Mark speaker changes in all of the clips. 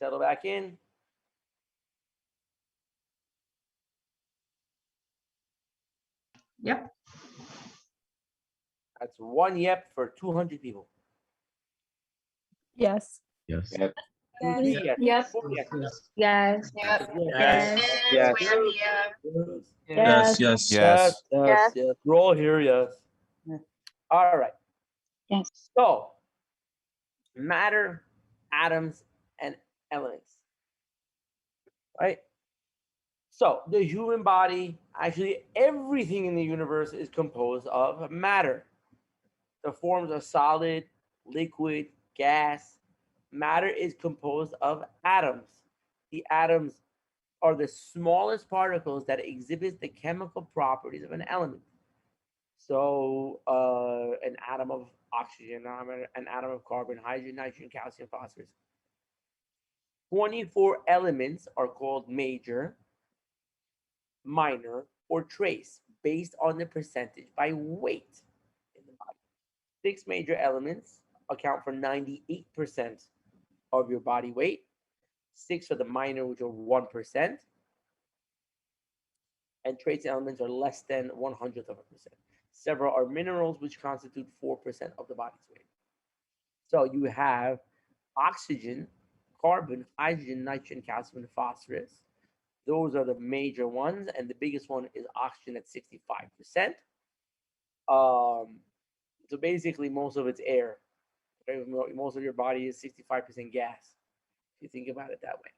Speaker 1: Settle back in.
Speaker 2: Yep.
Speaker 1: That's one yep for 200 people.
Speaker 3: Yes.
Speaker 4: Yes.
Speaker 5: Yep.
Speaker 1: Two, three, yes.
Speaker 2: Yep.
Speaker 1: Four, yes.
Speaker 2: Yes.
Speaker 6: Yep.
Speaker 1: Yes.
Speaker 5: Yes.
Speaker 1: Yes.
Speaker 3: Yes.
Speaker 4: Yes.
Speaker 1: Yes. Yes.
Speaker 6: Yes.
Speaker 1: Yes. We're all here. Yes. All right.
Speaker 2: Yes.
Speaker 1: So, matter, atoms, and elements. Right? So, the human body, actually, everything in the universe is composed of matter. The forms are solid, liquid, gas. Matter is composed of atoms. The atoms are the smallest particles that exhibit the chemical properties of an element. So, an atom of oxygen, an atom of carbon, hydrogen, nitrogen, calcium, phosphorus. 24 elements are called major, minor, or trace based on the percentage by weight in the body. Six major elements account for 98% of your body weight. Six are the minor, which are 1%. And trace elements are less than 1/100 of a percent. Several are minerals, which constitute 4% of the body's weight. So you have oxygen, carbon, hydrogen, nitrogen, calcium, and phosphorus. Those are the major ones, and the biggest one is oxygen at 65%. So basically, most of it's air. Okay? Most of your body is 65% gas, if you think about it that way.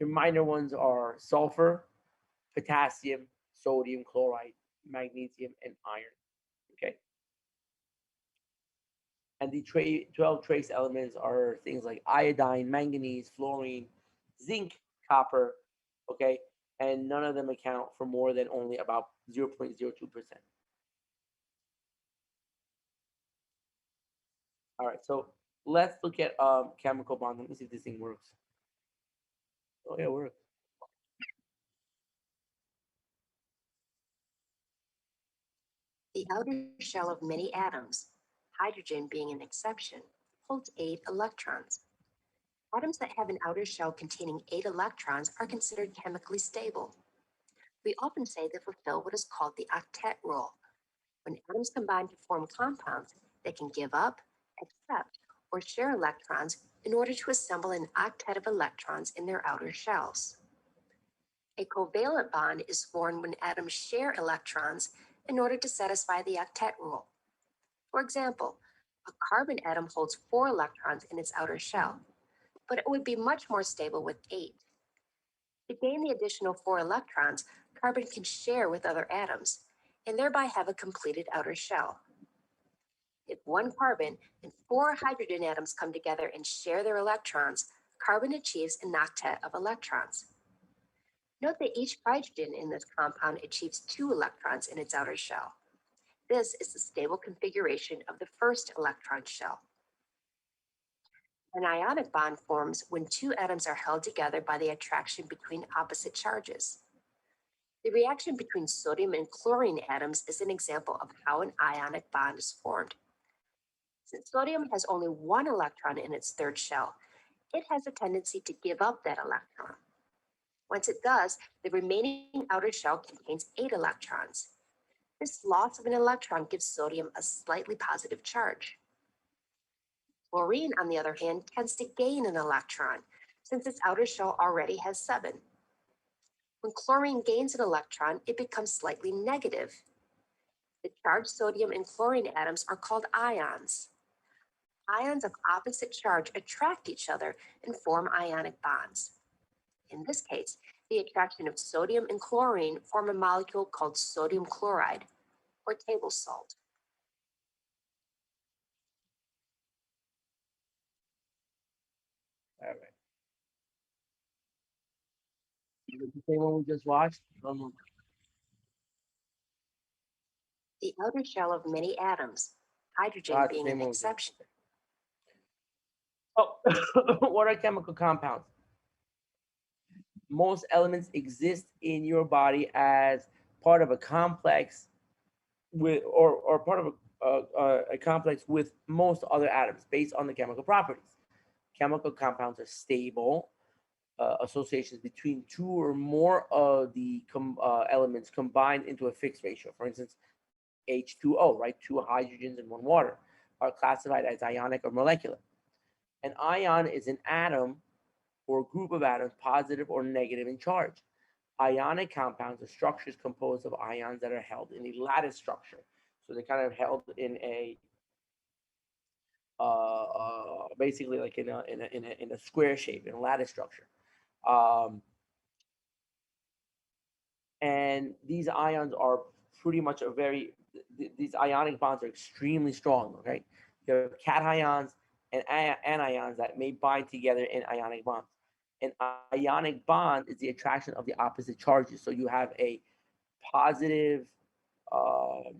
Speaker 1: Your minor ones are sulfur, potassium, sodium chloride, magnesium, and iron. Okay. And the 12 trace elements are things like iodine, manganese, fluorine, zinc, copper. Okay. And none of them account for more than only about 0.02%. All right. So let's look at chemical bond. Let me see if this thing works. Oh, yeah, it works.
Speaker 7: The outer shell of many atoms, hydrogen being an exception, holds 8 electrons. Atoms that have an outer shell containing 8 electrons are considered chemically stable. We often say they fulfill what is called the octet rule. When atoms combine to form compounds, they can give up, accept, or share electrons in order to assemble an octet of electrons in their outer shells. A covalent bond is formed when atoms share electrons in order to satisfy the octet rule. For example, a carbon atom holds 4 electrons in its outer shell, but it would be much more stable with 8. To gain the additional 4 electrons, carbon can share with other atoms and thereby have a completed outer shell. If 1 carbon and 4 hydrogen atoms come together and share their electrons, carbon achieves an octet of electrons. Note that each hydrogen in this compound achieves 2 electrons in its outer shell. This is the stable configuration of the first electron shell. An ionic bond forms when 2 atoms are held together by the attraction between opposite charges. The reaction between sodium and chlorine atoms is an example of how an ionic bond is formed. Since sodium has only 1 electron in its third shell, it has a tendency to give up that electron. Once it does, the remaining outer shell contains 8 electrons. This loss of an electron gives sodium a slightly positive charge. Chlorine, on the other hand, tends to gain an electron, since its outer shell already has 7. When chlorine gains an electron, it becomes slightly negative. The charged sodium and chlorine atoms are called ions. Ions of opposite charge attract each other and form ionic bonds. In this case, the attraction of sodium and chlorine form a molecule called sodium chloride, or table salt.
Speaker 1: All right. The same one we just watched.
Speaker 7: The outer shell of many atoms, hydrogen
Speaker 1: Ah, it's the
Speaker 7: being
Speaker 1: same
Speaker 7: an
Speaker 1: one we just
Speaker 7: exception.
Speaker 1: Oh, what are chemical compounds? Most elements exist in your body as part of a complex with, or part of a complex with most other atoms based on the chemical properties. Chemical compounds are stable associations between two or more of the elements combined into a fixed ratio. For instance, H2O, right? Two hydrogens and one water are classified as ionic or molecular. An ion is an atom or group of atoms, positive or negative in charge. Ionic compounds are structures composed of ions that are held in a lattice structure. So they're kind of held in a basically like in a square shape, in a lattice structure. Um, and these ions are pretty much a very these ionic bonds are extremely strong. Okay, you have cations and anions that may bind together in ionic bonds. An ionic bond is the attraction of the opposite charges. So you have a positive, um,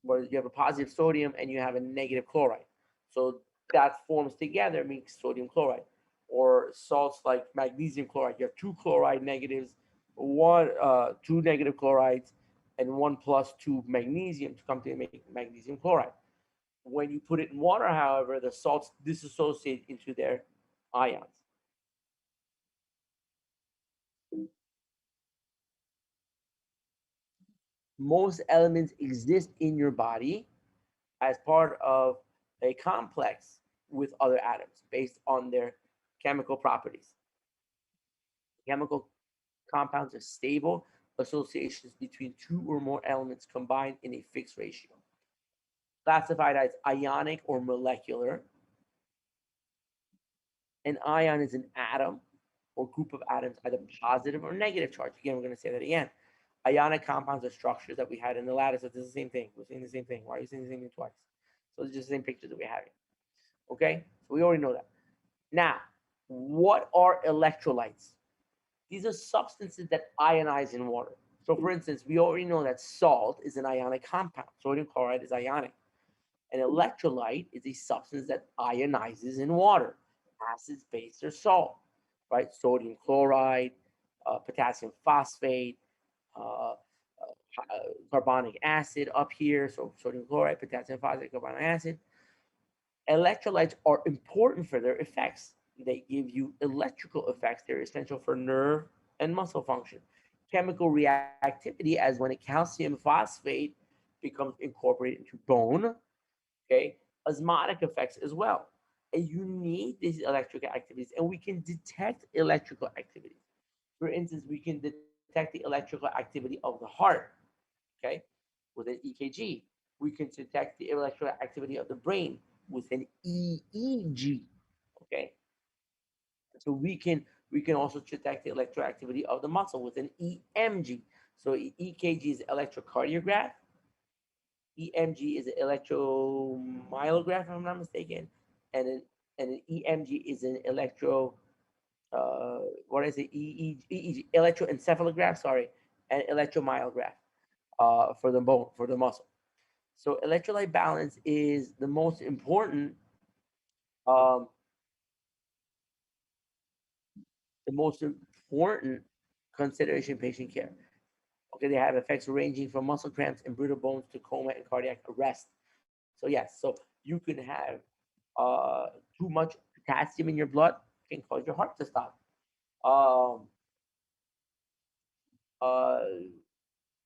Speaker 1: where you have a positive sodium and you have a negative chloride. So that forms together makes sodium chloride. Or salts like magnesium chloride. You have two chloride negatives, two negative chlorides, and one plus two magnesium to come to make magnesium chloride. When you put it in water, however, the salts dissociate into their ions. Most elements exist in your body as part of a complex with other atoms based on their chemical properties. Chemical compounds are stable associations between two or more elements combined in a fixed ratio. Classified as ionic or molecular, an ion is an atom or group of atoms, either positive or negative charge. Again, we're going to say that again. Ionic compounds are structures that we had in the lattice. So this is the same thing. We're seeing the same thing. Why are you seeing the same thing twice? So it's just the same picture that we're having. Okay, so we already know that. Now, what are electrolytes? These are substances that ionize in water. So, for instance, we already know that salt is an ionic compound. Sodium chloride is ionic. An electrolyte is a substance that ionizes in water, acids, base, or salt, right? Sodium chloride, potassium phosphate, uh, carbonic acid up here. So, sodium chloride, potassium phosphate, carbonic acid. Electrolytes are important for their effects. They give you electrical effects. They're essential for nerve and muscle function. Chemical reactivity, as when a calcium phosphate becomes incorporated into bone, okay, osmotic effects as well. And you need these electrical activities, and we can detect electrical activities. For instance, we can detect the electrical activity of the heart, okay, with an EKG. We can detect the electrical activity of the brain with an EEG, okay. So we can also detect the electroactivity of the muscle with an EMG. So EKG is electrocardiograph, EMG is an electromyograph, if I'm not mistaken, and an EMG is an electro what is it? EEG, electroencephalograph, sorry, and electromyograph for the bone, for the muscle. So electrolyte balance is um, the most important consideration in patient care. Okay, they have effects ranging from muscle cramps and brittle bones to coma and cardiac arrest. So yes, so you can have uh, too much potassium in your blood can cause your heart to stop. Um, uh,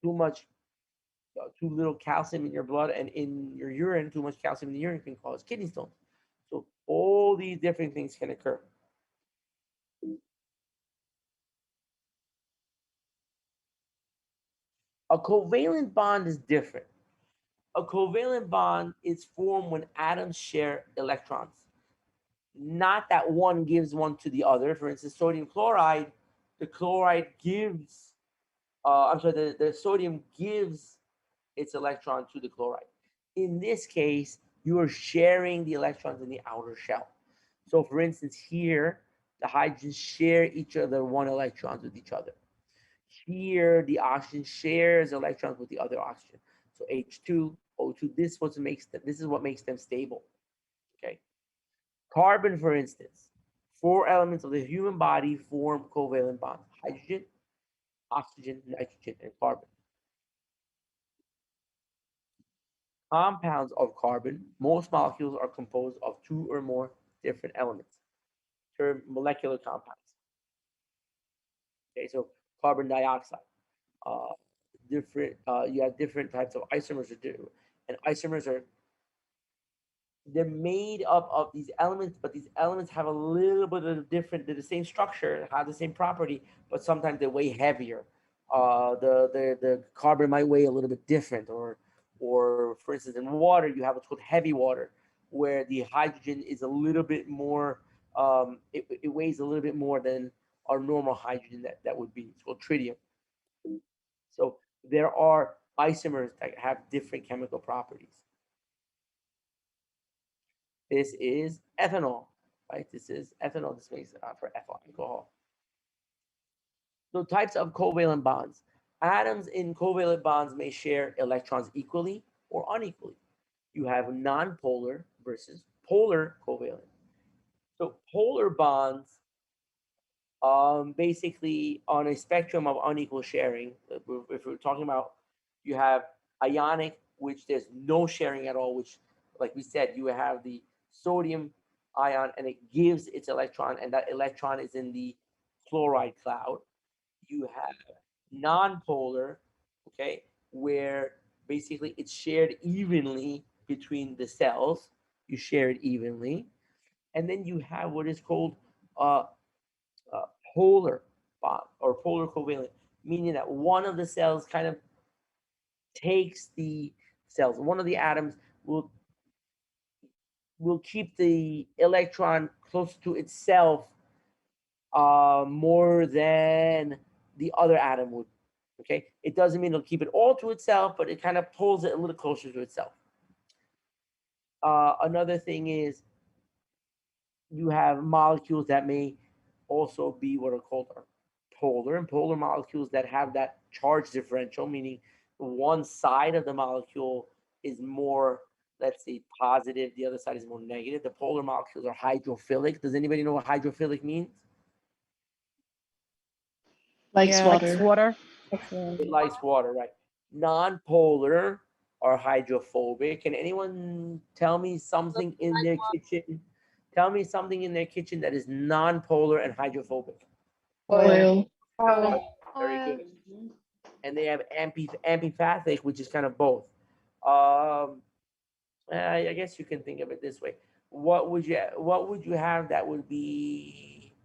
Speaker 1: too much, too little calcium in your blood and in your urine, too much calcium in the urine can cause kidney stones. So all these different things can occur. A covalent bond is different. A covalent bond is formed when atoms share electrons. Not that one gives one to the other. For instance, sodium chloride, the chloride gives, I'm sorry, the sodium gives its electron to the chloride. In this case, you are sharing the electrons in the outer shell. So for instance, here, the hydrogens share each other one electrons with each other. Here, the oxygen shares electrons with the other oxygen. So H2, O2, this is what makes them stable. Okay. Carbon, for instance, four elements of the human body form covalent bonds: hydrogen, oxygen, nitrogen, and carbon. compounds of carbon, most molecules are composed of two or more different elements, termed molecular compounds. Okay, so carbon dioxide, uh, different. You have different types of isomers to do, and isomers are they're made up of these elements, but these elements have a little bit of different. They're the same structure, have the same property, but sometimes they weigh heavier. The carbon might weigh a little bit different, or for instance, in water, you have what's called heavy water, where the hydrogen is a little bit more. It weighs a little bit more than our normal hydrogen that would be. It's called tritium. So there are isomers that have different chemical properties. This is ethanol, right? This is ethanol. This makes for ethyl alcohol. So types of covalent bonds. Atoms in covalent bonds may share electrons equally or unequally. You have non-polar versus polar covalent. So polar bonds, basically on a spectrum of unequal sharing. If we're talking about, you have ionic, which there's no sharing at all. Which, like we said, you have the sodium ion, and it gives its electron, and that electron is in the chloride cloud. You have non-polar, okay, where basically it's shared evenly between the cells. You share it evenly, and then you have what is called uh, uh, polar bond or polar covalent, meaning that one of the cells kind of takes the cells. One of the atoms will will keep the electron close to itself more than the other atom would. Okay, it doesn't mean it'll keep it all to itself, but it kind of pulls it a little closer to itself. Another thing is you have molecules that may also be what are called polar, and polar molecules that have that charge differential, meaning one side of the molecule is more, let's say, positive, the other side is more negative. The polar molecules are hydrophilic. Does anybody know what hydrophilic means?
Speaker 3: Likes
Speaker 2: Likes
Speaker 3: water.
Speaker 2: water.
Speaker 1: It likes water, right? Non-polar are hydrophobic. Can anyone tell me something in their kitchen? Tell me something in their kitchen that is non-polar and hydrophobic.
Speaker 3: Oil.
Speaker 1: Very good. And they have amphipathic, which is kind of both. Um, I guess you can think of it this way. What would you have that would be?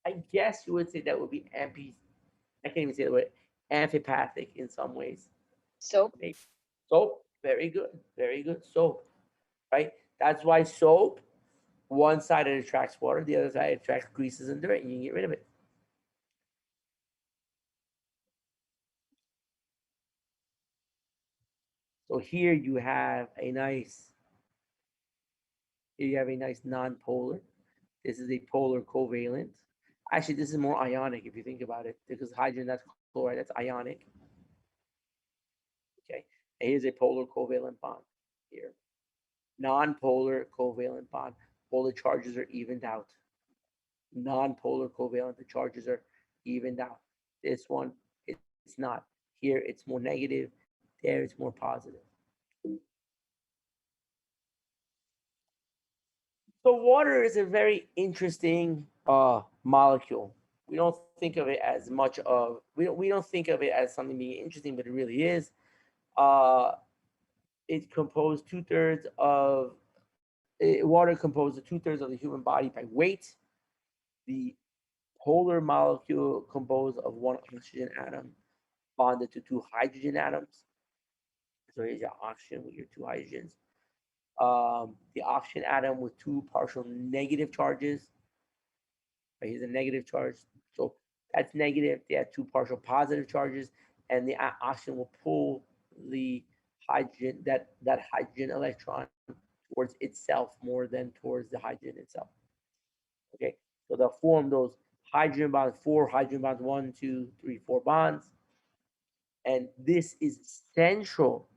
Speaker 1: I guess you would say that would be I can't even say the word amphipathic in some ways.
Speaker 7: Soap.
Speaker 1: Soap, very good, very good. Soap, right? That's why soap, one side it attracts water, the other side attracts greases and dirt, and you can get rid of it. So here you have a nice non-polar. This is a polar covalent. Actually, this is more ionic if you think about it, because hydrogen, that's chloride, that's ionic. Okay, and here's a polar covalent bond here. Non-polar covalent bond. All the charges are evened out. Non-polar covalent, the charges are evened out. This one, it's not. Here, it's more negative. There, it's more positive. So water is a very interesting molecule. We don't think of it as much of we don't think of it as something being interesting, but it really is. Uh, it composed water composed 2/3 of the human body by weight. The polar molecule composed of one oxygen atom bonded to two hydrogen atoms. So here's your oxygen with your two hydrogens. The oxygen atom with two partial negative charges. Right, here's a negative charge. So that's negative. They have two partial positive charges, and the oxygen will pull the that hydrogen electron towards itself more than towards the hydrogen itself. Okay, so they'll form those hydrogen bonds, four hydrogen bonds, one, two, three, four bonds, and this is central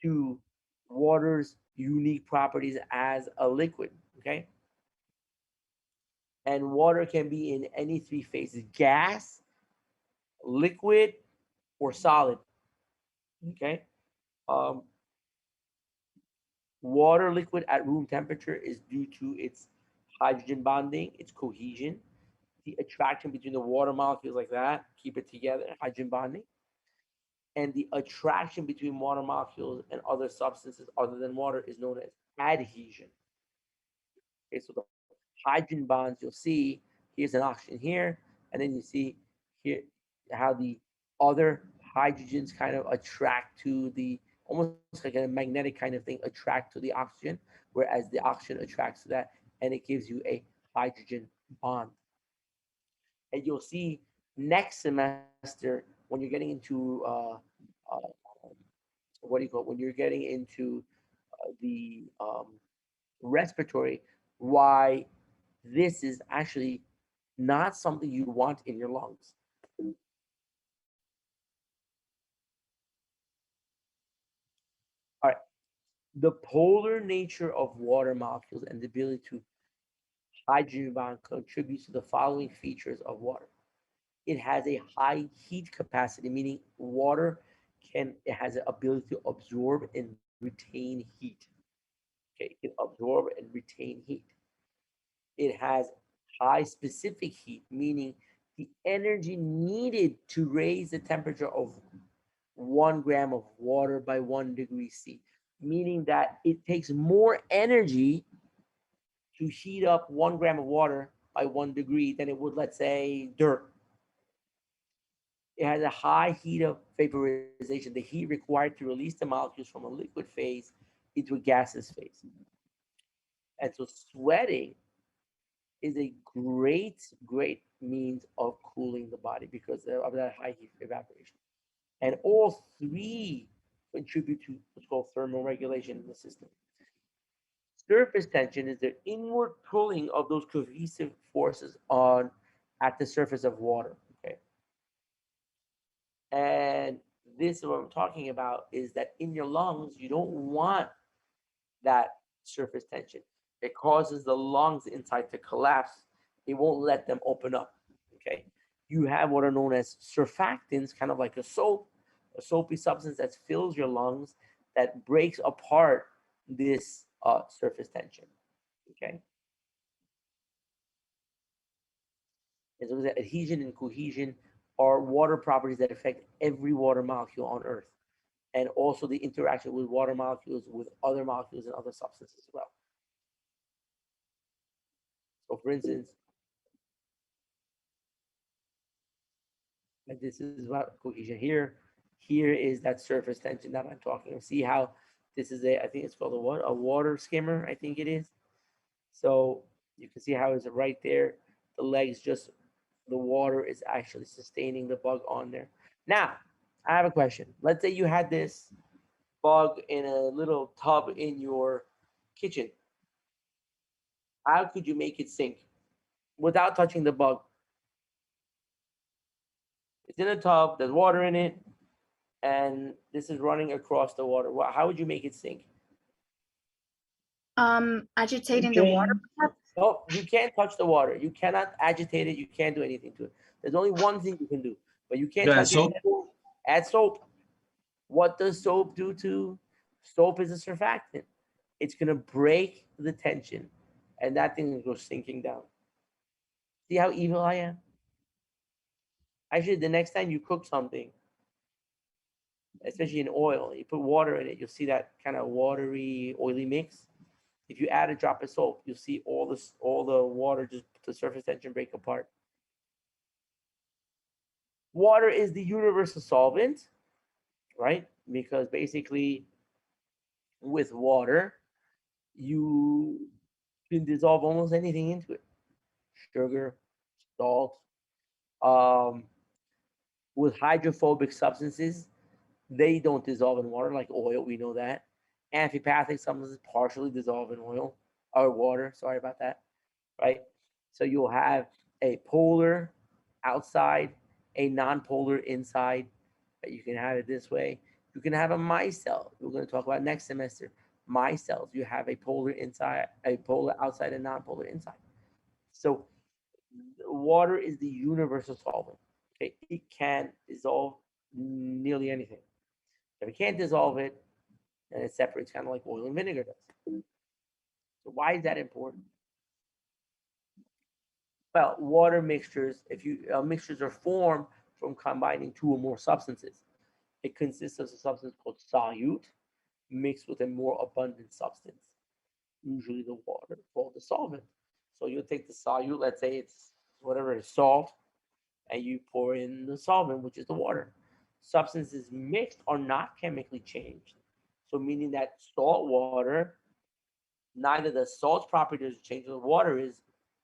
Speaker 1: to water's unique properties as a liquid. Okay, and water can be in any three phases: gas, liquid, or solid. Okay. Um, Water liquid at room temperature is due to its hydrogen bonding, its cohesion, the attraction between the water molecules like that, keep it together, hydrogen bonding, and the attraction between water molecules and other substances other than water is known as adhesion. Okay, so the hydrogen bonds you'll see, here's an oxygen here, and then you see here how the other hydrogens kind of attract to the, almost like a magnetic kind of thing, attract to the oxygen, whereas the oxygen attracts to that, and it gives you a hydrogen bond. And you'll see next semester when you're getting into what do you call it? When you're getting into the respiratory, why this is actually not something you want in your lungs. All right. The polar nature of water molecules and the ability to hydrogen bond contributes to the following features of water. It has a high heat capacity, meaning water it has an ability to absorb and retain heat. Okay, it can absorb and retain heat. It has high specific heat, meaning the energy needed to raise the temperature of 1 gram of water by 1 degree C, meaning that it takes more energy to heat up 1 gram of water by 1 degree than it would, let's say, dirt. It has a high heat of vaporization, the heat required to release the molecules from a liquid phase into a gaseous phase. And so sweating is a great means of cooling the body because of that high heat evaporation. And all three contribute to what's called thermal regulation in the system. Surface tension is the inward pulling of those cohesive forces on at the surface of water. Okay. And this is what I'm talking about is that in your lungs, you don't want that surface tension. It causes the lungs inside to collapse. It won't let them open up. Okay. You have what are known as surfactants, kind of like a soapy substance that fills your lungs that breaks apart this surface tension. Okay. And so the adhesion and cohesion are water properties that affect every water molecule on Earth, and also the interaction with water molecules with other molecules and other substances as well. So, for instance, like this is about cohesion here. Here is that surface tension that I'm talking about. See how this is a, I think it's called a what? A water skimmer, I think it is. So you can see how it's right there. The legs just, the water is actually sustaining the bug on there. Now, I have a question. Let's say you had this bug in a little tub in your kitchen. How could you make it sink without touching the bug? It's in a tub, there's water in it, and this is running across the water. How would you make it sink?
Speaker 3: You
Speaker 2: Agitating the water.
Speaker 3: drain.
Speaker 1: No, you can't touch the water. You cannot agitate it. You can't do anything to it. There's only one thing you can do, but you can't
Speaker 4: You add
Speaker 1: touch it.
Speaker 4: soap?
Speaker 1: Add soap. What does soap do to? Soap is a surfactant. It's gonna break the tension, and that thing goes sinking down. See how evil I am? Actually, the next time you cook something, especially in oil, you put water in it, you'll see that kind of watery, oily mix. If you add a drop of soap, you'll see all the water, just the surface tension break apart. Water is the universal solvent, right? Because basically, with water, you can dissolve almost anything into it: sugar, salt. Um, with hydrophobic substances, they don't dissolve in water like oil. We know that. Amphipathic substances partially dissolve in oil or water. Sorry about that. Right. So you'll have a polar outside, a non-polar inside. Right? You can have it this way. You can have a micelle. We're going to talk about next semester. Micelles. You have a polar inside, a polar outside, and non-polar inside. So water is the universal solvent. Okay, it can dissolve nearly anything. If it can't dissolve it, and it separates kind of like oil and vinegar does. So why is that important? Well, water mixtures, if you mixtures are formed from combining two or more substances. It consists of a substance called solute mixed with a more abundant substance, usually the water, called the solvent. So you'll take the solute, let's say it's whatever is salt, and you pour in the solvent, which is the water. Substances mixed are not chemically changed. So meaning that salt water, neither the salt's properties change, the water is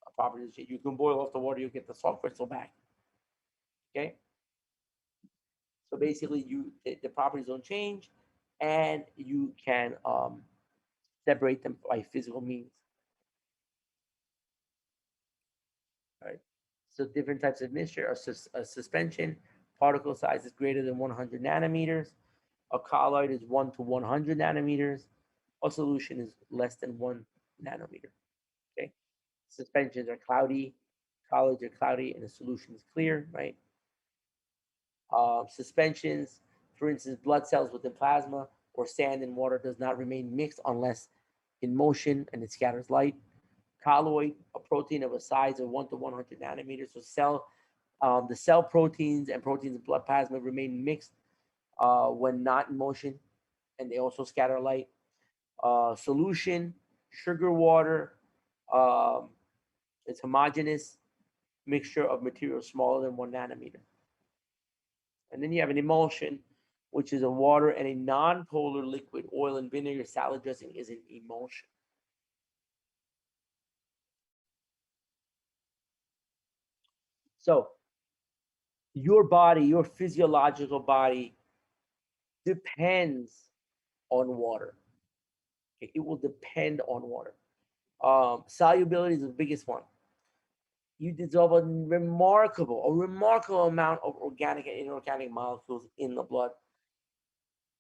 Speaker 1: a property change. You can boil off the water, you get the salt crystal back. Okay. So basically, the properties don't change, and you can separate them by physical means. Right. So different types of mixture: a suspension particle size is greater than 100 nanometers. A colloid is 1 to 100 nanometers. A solution is less than 1 nanometer. Okay. Suspensions are cloudy, colloids are cloudy, and the solution is clear. Right. Suspensions, for instance, blood cells within plasma or sand in water does not remain mixed unless in motion and it scatters light. Colloid, a protein of a size of 1 to 100 nanometers. So the cell proteins and proteins in blood plasma remain mixed when not in motion, and they also scatter light. Solution, sugar water, um, it's homogeneous mixture of materials smaller than 1 nanometer. And then you have an emulsion, which is a water and a non-polar liquid. Oil and vinegar salad dressing is an emulsion. So your body, your physiological body depends on water. Okay? It will depend on water. Solubility is the biggest one. You dissolve a remarkable amount of organic and inorganic molecules in the blood.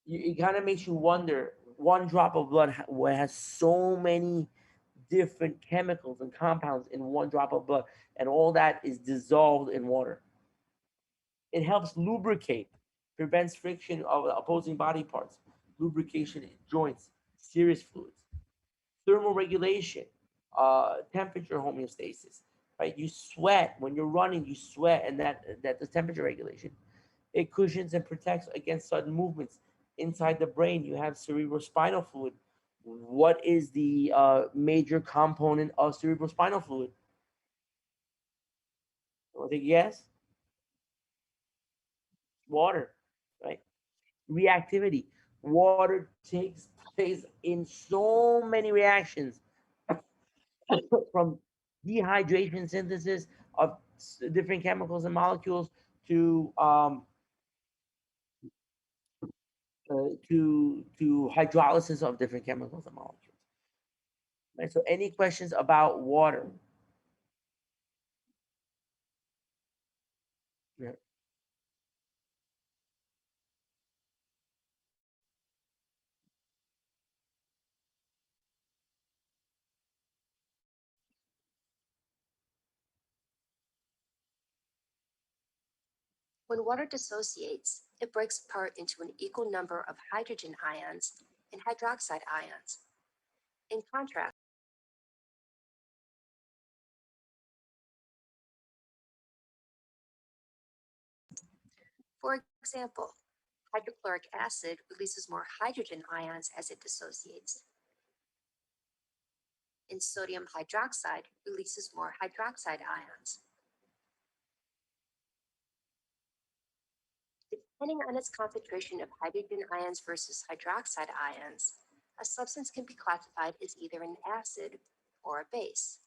Speaker 1: It kind of makes you wonder. One drop of blood has so many different chemicals and compounds in one drop of blood, and all that is dissolved in water. It helps lubricate, prevents friction of opposing body parts, lubrication in joints, serous fluids, thermal regulation, temperature homeostasis. Right, you sweat when you're running. You sweat, and that the temperature regulation. It cushions and protects against sudden movements. Inside the brain, you have cerebrospinal fluid. What is the major component of cerebrospinal fluid? I think yes, water, right? Reactivity. Water takes place in so many reactions, from dehydration synthesis of different chemicals and molecules to hydrolysis of different chemicals and molecules. Right. So, any questions about water? Yeah.
Speaker 7: When water dissociates, it breaks apart into an equal number of hydrogen ions and hydroxide ions. In contrast, for example, hydrochloric acid releases more hydrogen ions as it dissociates, and sodium hydroxide releases more hydroxide ions. Depending on its concentration of hydrogen ions versus hydroxide ions, a substance can be classified as either an acid or a base.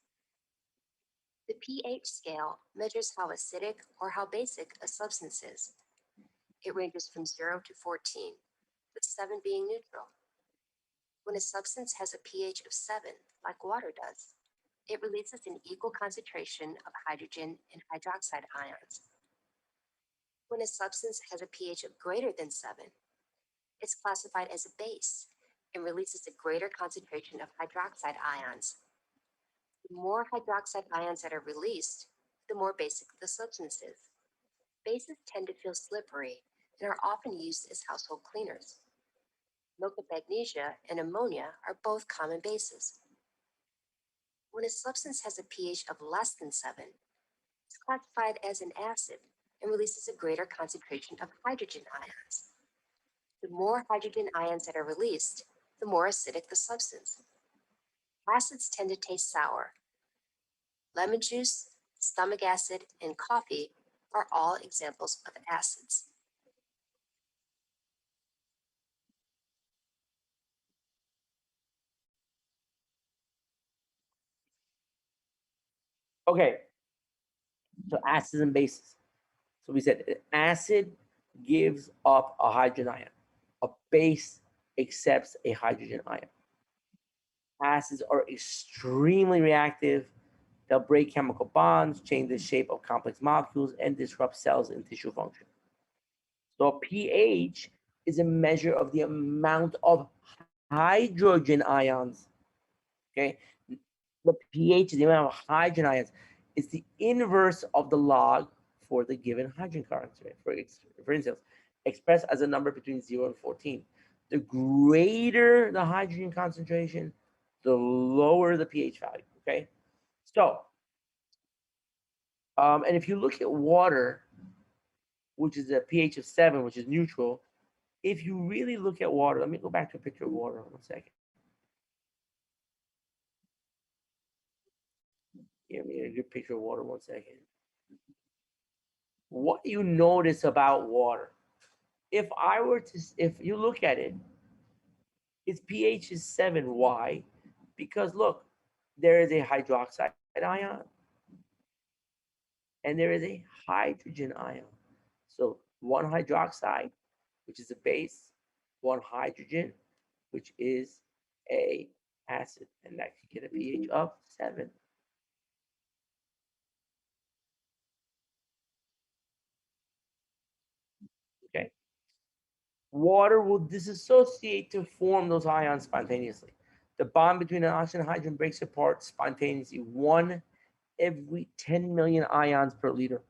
Speaker 7: The pH scale measures how acidic or how basic a substance is. It ranges from 0 to 14, with 7 being neutral. When a substance has a pH of 7, like water does, it releases an equal concentration of hydrogen and hydroxide ions. When a substance has a pH of greater than 7, it's classified as a base and releases a greater concentration of hydroxide ions. The more hydroxide ions that are released, the more basic the substance is. Bases tend to feel slippery and are often used as household cleaners. Milk of magnesia and ammonia are both common bases. When a substance has a pH of less than 7, it's classified as an acid and releases a greater concentration of hydrogen ions. The more hydrogen ions that are released, the more acidic the substance. Acids tend to taste sour. Lemon juice, stomach acid, and coffee are all examples of acids.
Speaker 1: Okay, so acids and bases. So we said an acid gives up a hydrogen ion. A base accepts a hydrogen ion. Acids are extremely reactive. They'll break chemical bonds, change the shape of complex molecules, and disrupt cells and tissue function. So pH is a measure of the amount of hydrogen ions. Okay, the pH is the amount of hydrogen ions. It's the inverse of the log for the given hydrogen concentration. For instance, expressed as a number between 0 and 14. The greater the hydrogen concentration, the lower the pH value. Okay, so and if you look at water, which is a pH of 7, which is neutral, if you really look at water, let me go back to a picture of water 1 second. Give me a good picture of water 1 second. What do you notice about water? If you look at it, its pH is 7. Why? Because look, there is a hydroxide ion and there is a hydrogen ion. So one hydroxide, which is a base, one hydrogen, which is a acid, and that can get a pH of 7. Okay. Water will dissociate to form those ions spontaneously. The bond between an oxygen and hydrogen breaks apart spontaneously 1 every 10 million ions per liter.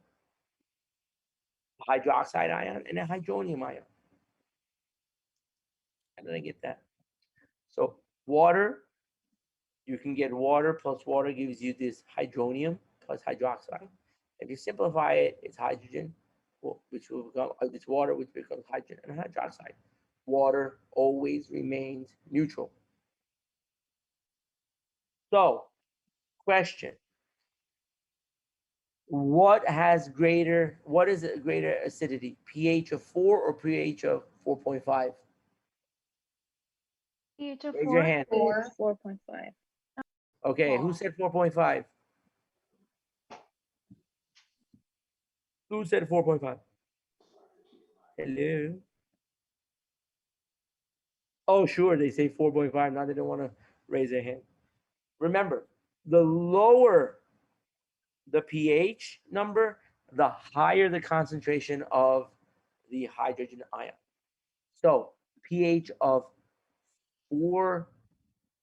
Speaker 1: A hydroxide ion and a hydronium ion. How did I get that? So water, you can get water plus water gives you this hydronium plus hydroxide. If you simplify it, it's hydrogen, which will become it's water, which becomes hydrogen and hydroxide. Water always remains neutral. So, question: what is a greater acidity? pH of 4 or pH of 4.5?
Speaker 3: pH of
Speaker 1: Raise your
Speaker 3: 4.
Speaker 1: hand.
Speaker 3: 4.5.
Speaker 1: Okay, who said 4.5? Who said 4.5? Hello? Oh, sure, they say 4.5. Now they don't want to raise their hand. Remember, the lower the pH number, the higher the concentration of the hydrogen ion. So pH of 4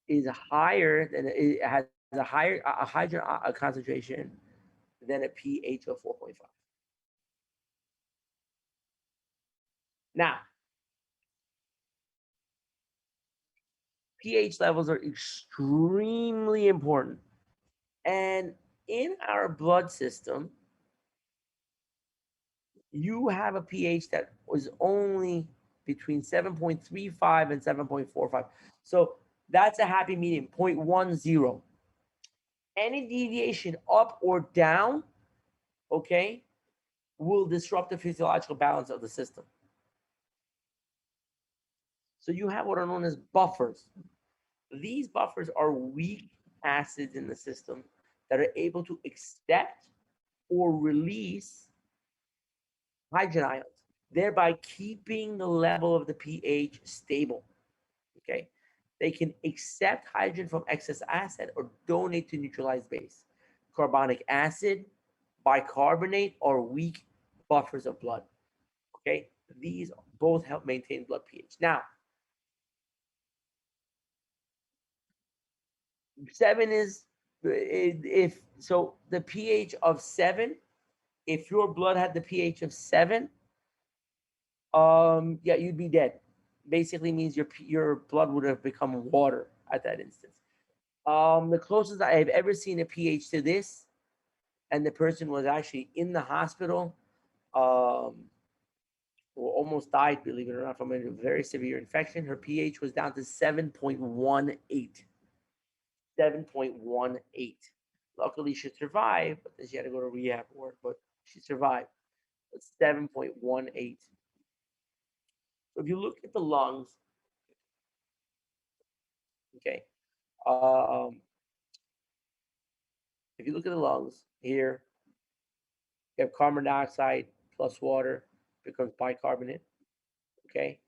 Speaker 1: is higher than it has a higher a hydrogen concentration than a pH of 4.5. Now, pH levels are extremely important. And in our blood system, you have a pH that was only between 7.35 and 7.45. So that's a happy medium, 0.10. Any deviation up or down, okay, will disrupt the physiological balance of the system. So you have what are known as buffers. These buffers are weak acids in the system that are able to accept or release hydrogen ions, thereby keeping the level of the pH stable. Okay. They can accept hydrogen from excess acid or donate to neutralized base. Carbonic acid, bicarbonate, are weak buffers of blood. Okay. These both help maintain blood pH. Now, 7 is if so the pH of 7, if your blood had the pH of 7, yeah, you'd be dead. basically means your blood would have become water at that instance. The closest I have ever seen a pH to this, and the person was actually in the hospital, or almost died, believe it or not, from a very severe infection. Her pH was down to 7.18. 7.18. Luckily, she survived, but then she had to go to rehab for it, but she survived. But 7.18. So if you look at the lungs, okay, um, if you look at the lungs here, you have carbon dioxide plus water becomes bicarbonate, okay,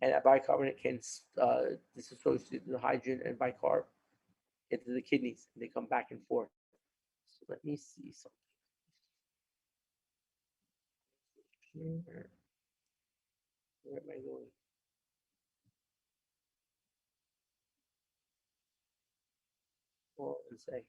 Speaker 1: and that bicarbonate can disassociate the hydrogen and bicarb into the kidneys, and they come back and forth. So let me see something. Where am I going? Hold on a second.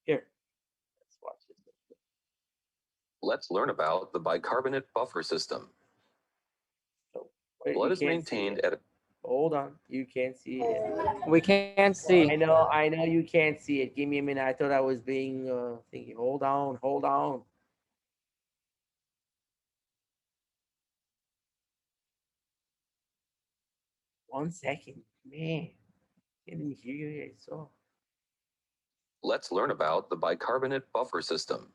Speaker 1: Here, let's watch this.
Speaker 2: Let's learn about the bicarbonate buffer system.
Speaker 1: So,
Speaker 2: Blood is maintained at a
Speaker 1: hold on, you can't see it.
Speaker 4: We can't see.
Speaker 1: I know you can't see it. Give me a minute. I thought I was being thinking. Hold on, hold on. One second, man. I didn't hear you guys. So
Speaker 2: Let's learn about the bicarbonate buffer system.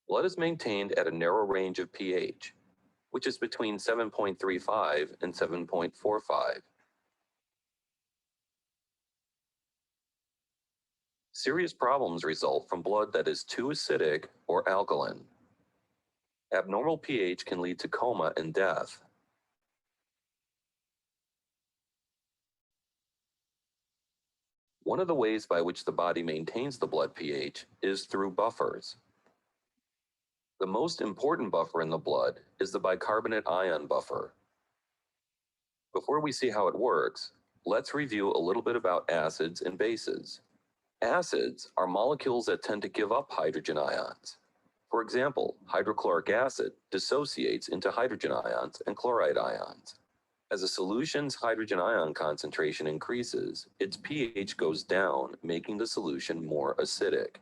Speaker 2: Blood is maintained at a narrow range of pH, which is between 7.35 and 7.45. Serious problems result from blood that is too acidic or alkaline. Abnormal pH can lead to coma and death. One of the ways by which the body maintains the blood pH is through buffers. The most important buffer in the blood is the bicarbonate ion buffer. Before we see how it works, let's review a little bit about acids and bases. Acids are molecules that tend to give up hydrogen ions. For example, hydrochloric acid dissociates into hydrogen ions and chloride ions. As a solution's hydrogen ion concentration increases, its pH goes down, making the solution more acidic.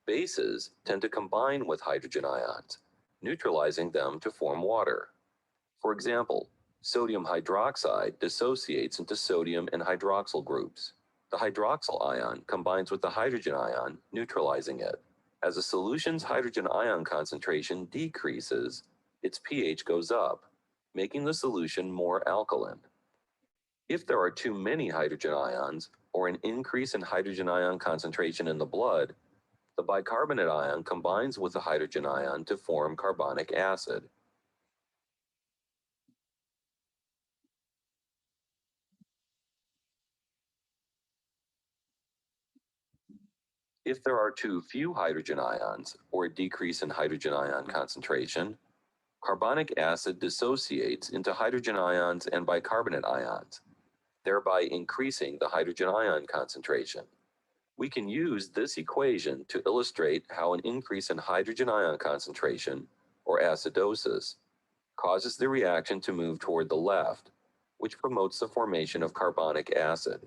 Speaker 2: Bases tend to combine with hydrogen ions, neutralizing them to form water. For example, sodium hydroxide dissociates into sodium and hydroxyl groups. The hydroxyl ion combines with the hydrogen ion, neutralizing it. As a solution's hydrogen ion concentration decreases, its pH goes up, making the solution more alkaline. If there are too many hydrogen ions, or an increase in hydrogen ion concentration in the blood, the bicarbonate ion combines with the hydrogen ion to form carbonic acid. If there are too few hydrogen ions, or a decrease in hydrogen ion concentration, carbonic acid dissociates into hydrogen ions and bicarbonate ions, thereby increasing the hydrogen ion concentration. We can use this equation to illustrate how an increase in hydrogen ion concentration, or acidosis, causes the reaction to move toward the left, which promotes the formation of carbonic acid.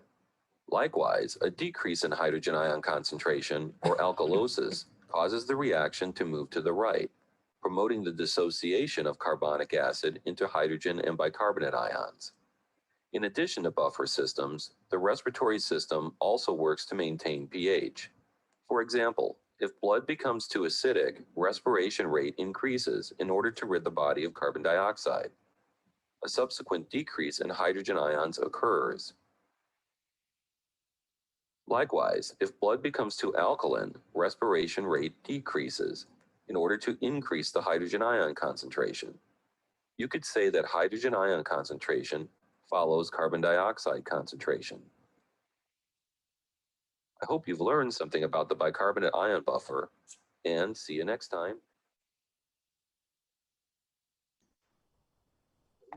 Speaker 2: Likewise, a decrease in hydrogen ion concentration, or alkalosis, causes the reaction to move to the right, promoting the dissociation of carbonic acid into hydrogen and bicarbonate ions. In addition to buffer systems, the respiratory system also works to maintain pH. For example, if blood becomes too acidic, respiration rate increases in order to rid the body of carbon dioxide. A subsequent decrease in hydrogen ions occurs. Likewise, if blood becomes too alkaline, respiration rate decreases in order to increase the hydrogen ion concentration. You could say that hydrogen ion concentration follows carbon dioxide concentration. I hope you've learned something about the bicarbonate ion buffer, and see you next time.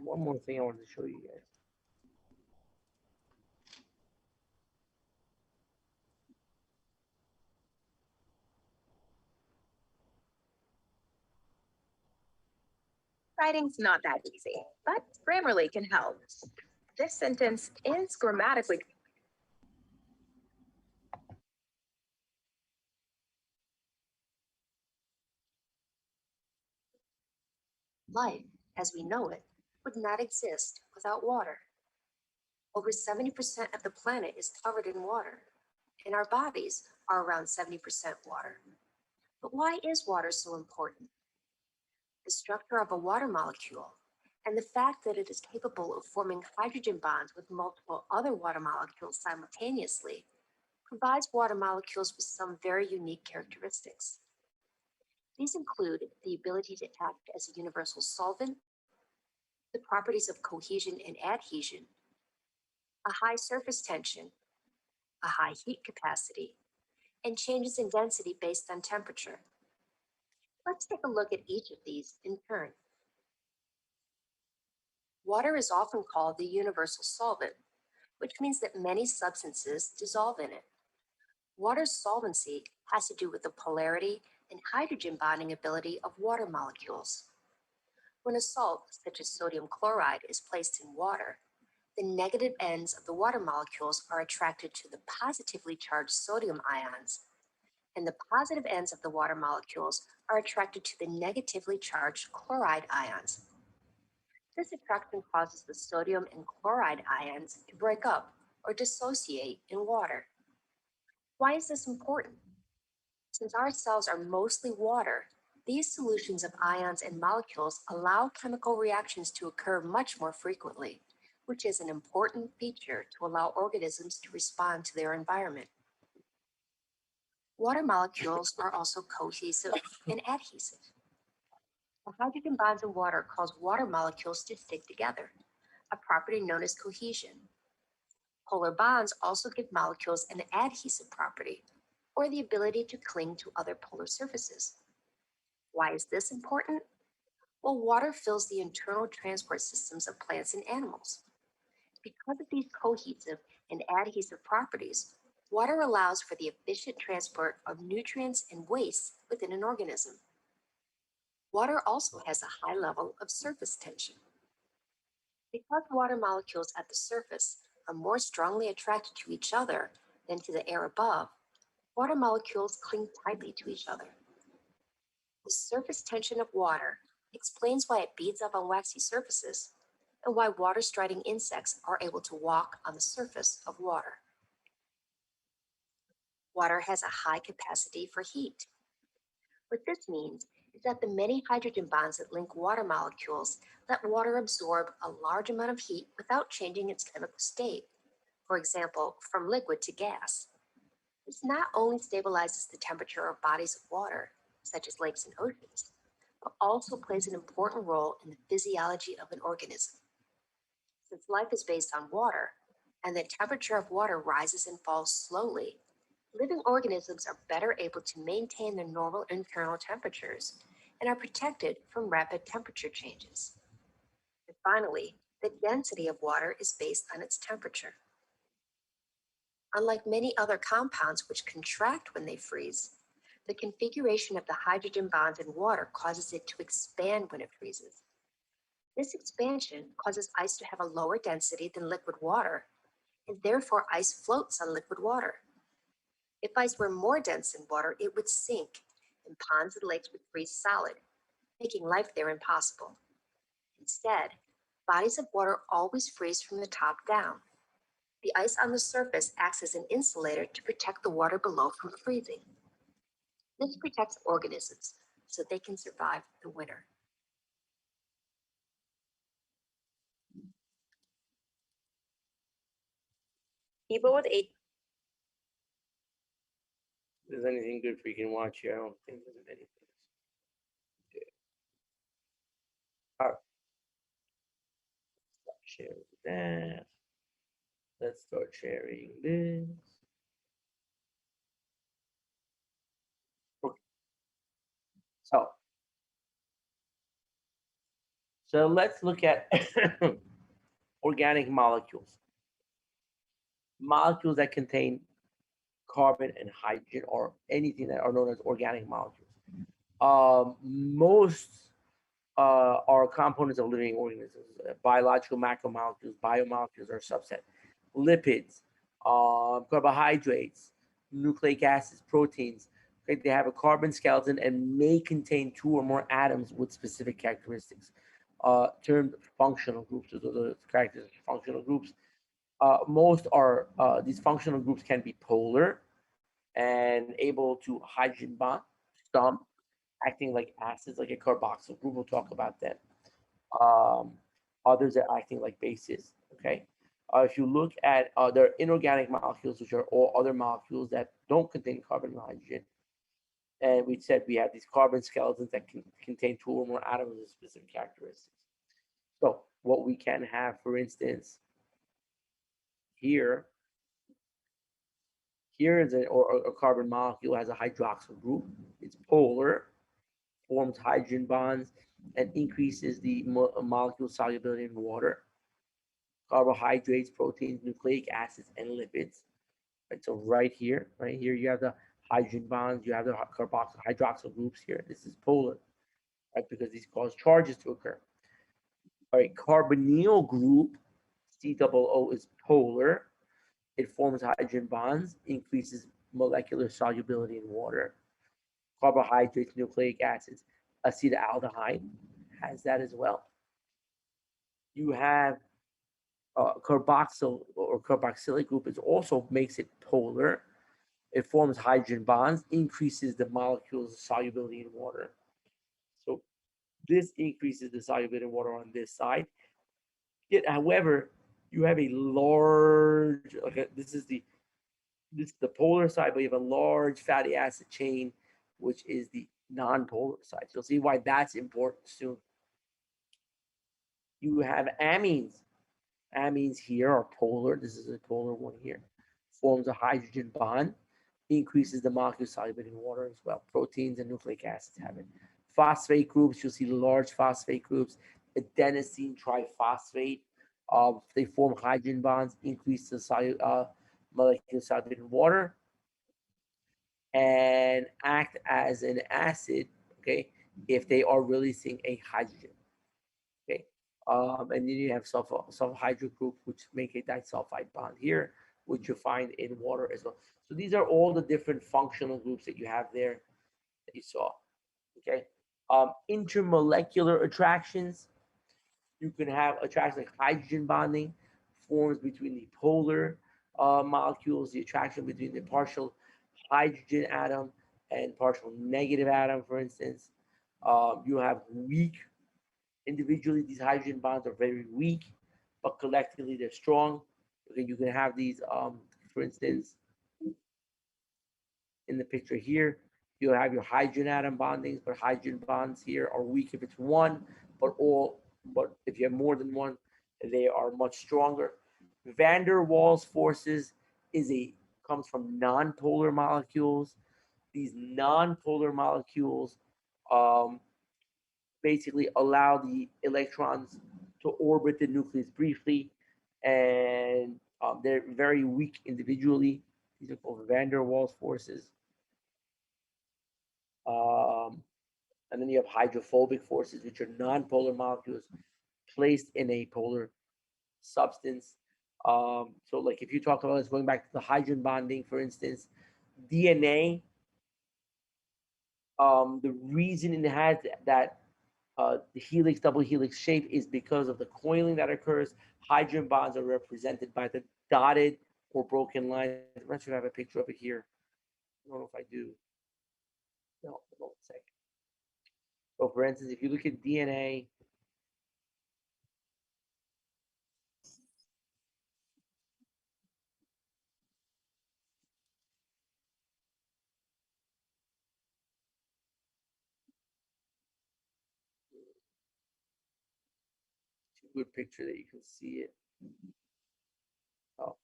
Speaker 1: one more thing I wanted to show you guys.
Speaker 7: Writing's not that easy, but Grammarly can help. This sentence is grammatically. Life, as we know it, would not exist without water. Over 70% of the planet is covered in water, and our bodies are around 70% water. But why is water so important? The structure of a water molecule and the fact that it is capable of forming hydrogen bonds with multiple other water molecules simultaneously provides water molecules with some very unique characteristics. These include the ability to act as a universal solvent, the properties of cohesion and adhesion, a high surface tension, a high heat capacity, and changes in density based on temperature. Let's take a look at each of these in turn. Water is often called the universal solvent, which means that many substances dissolve in it. Water's solvency has to do with the polarity and hydrogen bonding ability of water molecules. When a salt, such as sodium chloride, is placed in water, the negative ends of the water molecules are attracted to the positively charged sodium ions, and the positive ends of the water molecules are attracted to the negatively charged chloride ions. This attraction causes the sodium and chloride ions to break up or dissociate in water. Why is this important? Since our cells are mostly water, these solutions of ions and molecules allow chemical reactions to occur much more frequently, which is an important feature to allow organisms to respond to their environment. Water molecules are also cohesive and adhesive. The hydrogen bonds in water cause water molecules to stick together, a property known as cohesion. Polar bonds also give molecules an adhesive property, or the ability to cling to other polar surfaces. Why is this important? Well, water fills the internal transport systems of plants and animals. Because of these cohesive and adhesive properties, water allows for the efficient transport of nutrients and wastes within an organism. Water also has a high level of surface tension. Because water molecules at the surface are more strongly attracted to each other than to the air above, water molecules cling tightly to each other. The surface tension of water explains why it beads up on waxy surfaces and why water-striding insects are able to walk on the surface of water. Water has a high capacity for heat. What this means is that the many hydrogen bonds that link water molecules let water absorb a large amount of heat without changing its chemical state, for example, from liquid to gas. This not only stabilizes the temperature of bodies of water, such as lakes and oceans, but also plays an important role in the physiology of an organism. Since life is based on water, and the temperature of water rises and falls slowly, living organisms are better able to maintain their normal internal temperatures and are protected from rapid temperature changes. And finally, the density of water is based on its temperature. Unlike many other compounds which contract when they freeze, the configuration of the hydrogen bonds in water causes it to expand when it freezes. This expansion causes ice to have a lower density than liquid water, and therefore ice floats on liquid water. If ice were more dense than water, it would sink, and ponds and lakes would freeze solid, making life there impossible. Instead, bodies of water always freeze from the top down. The ice on the surface acts as an insulator to protect the water below from freezing. This protects organisms so they can survive the winter. People with eight.
Speaker 1: If there's anything good for you can watch here, I don't think there's anything. Okay. All right. Stop sharing that. Let's start sharing this. Okay. So So let's look at organic molecules. Molecules that contain carbon and hydrogen, or anything that are known as organic molecules. Most are components of living organisms. Biological macromolecules, biomolecules are a subset. Lipids, carbohydrates, nucleic acids, proteins. Okay, they have a carbon skeleton and may contain two or more atoms with specific characteristics. Termed functional groups. Those are the characteristics of functional groups. Most are these functional groups can be polar and able to hydrogen bond. Some acting like acids, like a carboxyl group. We'll talk about that. Um, Others are acting like bases. Okay. If you look at their inorganic molecules, which are all other molecules that don't contain carbon and hydrogen, and we said we have these carbon skeletons that can contain two or more atoms with specific characteristics. So what we can have, for instance, here, here is a carbon molecule has a hydroxyl group. It's polar, forms hydrogen bonds, and increases the molecule solubility in water. Carbohydrates, proteins, nucleic acids, and lipids. Right, so right here, you have the hydrogen bonds, you have the carboxyl hydroxyl groups here. This is polar, right, because these cause charges to occur. All right, carbonyl group, C-double-O, is polar. It forms hydrogen bonds, increases molecular solubility in water. Carbohydrates, nucleic acids, acetaldehyde has that as well. You have carboxyl or carboxylic group. It also makes it polar. It forms hydrogen bonds, increases the molecule's solubility in water. So this increases the solubility in water on this side. Yet, however, you have a large, this is the polar side, but you have a large fatty acid chain, which is the non-polar side. You'll see why that's important soon. You have amines. Amines here are polar. This is a polar one here. Forms a hydrogen bond, increases the molecule solubility in water as well. Proteins and nucleic acids have it. Phosphate groups, you'll see large phosphate groups. Adenosine triphosphate. They form hydrogen bonds, increase the molecular solubility in water, and act as an acid, okay, if they are releasing a hydrogen. Okay. And then you have sulfhydryl group, which make a disulfide bond here, which you find in water as well. So these are all the different functional groups that you have there that you saw. Okay. Intermolecular attractions. You can have attractions like hydrogen bonding, forms between the polar molecules, the attraction between the partial hydrogen atom and partial negative atom, for instance. You have weak. Individually, these hydrogen bonds are very weak, but collectively they're strong. Okay, you can have these, for instance, in the picture here, you'll have your hydrogen atom bondings, but hydrogen bonds here are weak if it's one, but if you have more than one, they are much stronger. Van der Waals forces is a comes from non-polar molecules. These non-polar molecules um, basically allow the electrons to orbit the nucleus briefly, and they're very weak individually. These are called van der Waals forces. Um, and then you have hydrophobic forces, which are non-polar molecules placed in a polar substance. So, like if you talk about this, going back to the hydrogen bonding, for instance, DNA. The reason it has that the helix, double helix shape is because of the coiling that occurs. Hydrogen bonds are represented by the dotted or broken lines. I'm not sure if I have a picture of it here. I don't know if I do. No, hold on a second. So, for instance, if you look at DNA, it's a good picture that you can see it. Oh,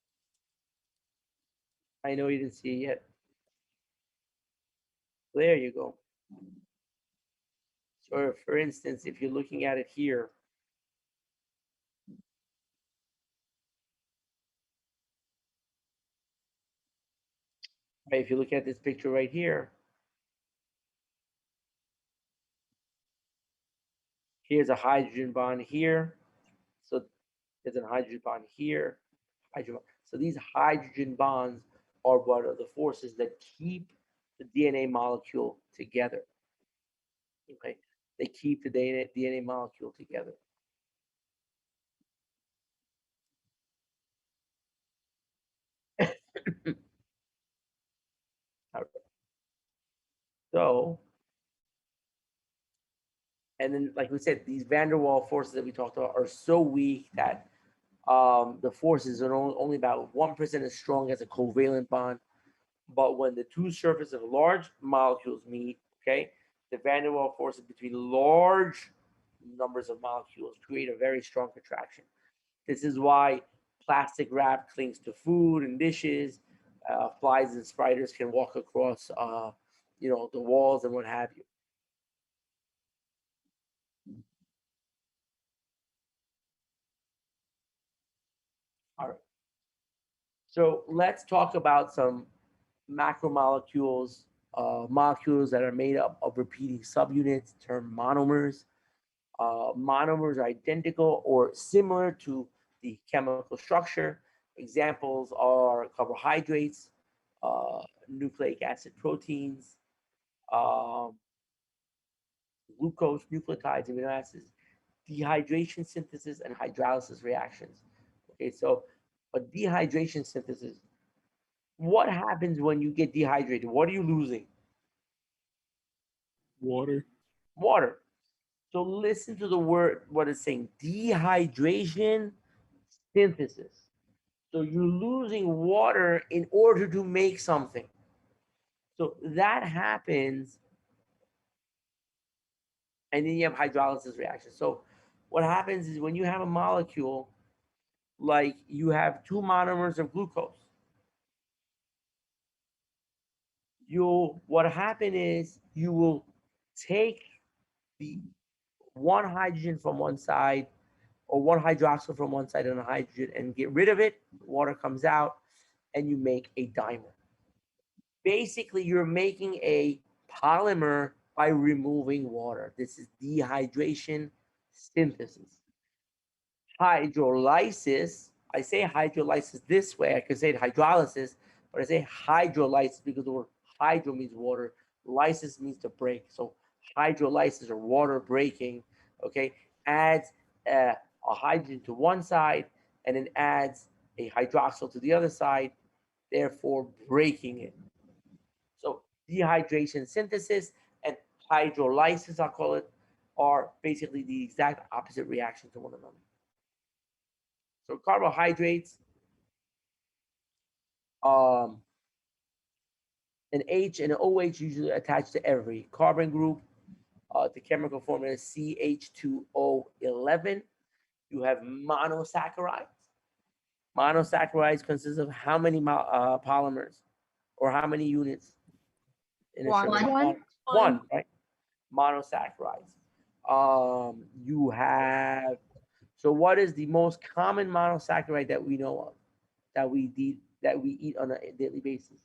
Speaker 1: I know you didn't see it yet. There you go. So, for instance, if you're looking at it here, Okay, if you look at this picture right here, here's a hydrogen bond here. So there's a hydrogen bond here. Hydrogen. So these hydrogen bonds are what are the forces that keep the DNA molecule together. Okay, they keep the DNA molecule together. So, and then, like we said, these van der Waals forces that we talked about are so weak that the forces are only about 1% as strong as a covalent bond. But when the two surfaces of large molecules meet, okay, the van der Waals forces between large numbers of molecules create a very strong attraction. This is why plastic wrap clings to food and dishes. Flies and spiders can walk across, the walls and what have you. All right. So let's talk about some macromolecules, molecules that are made up of repeating subunits, termed monomers. Monomers are identical or similar to the chemical structure. Examples are carbohydrates, nucleic acid proteins, um, glucose, nucleotides, amino acids, dehydration synthesis, and hydrolysis reactions. Okay, so a dehydration synthesis, what happens when you get dehydrated? What are you losing?
Speaker 4: Water.
Speaker 1: Water. So listen to the word, what it's saying, dehydration synthesis. So you're losing water in order to make something. So that happens, and then you have hydrolysis reaction. So what happens is when you have a molecule, like you have two monomers of glucose, what happen is you will take the one hydrogen from one side or one hydroxyl from one side and a hydrogen and get rid of it, water comes out, and you make a dimer. Basically, you're making a polymer by removing water. This is dehydration synthesis. Hydrolysis, I say hydrolysis this way, I could say hydrolysis, but I say hydrolysis because the word hydro means water, lysis means to break. So hydrolysis or water breaking, okay, adds a hydrogen to one side and then adds a hydroxyl to the other side, therefore breaking it. So dehydration synthesis and hydrolysis, I'll call it, are basically the exact opposite reaction to one another. So carbohydrates, an H and an OH usually attached to every carbon group. The chemical formula is CH2O11. You have monosaccharides. Monosaccharides consist of how many polymers or how many units in a sugar? One, right? Monosaccharides. You have, so what is the most common monosaccharide that we know of that we eat on a daily basis?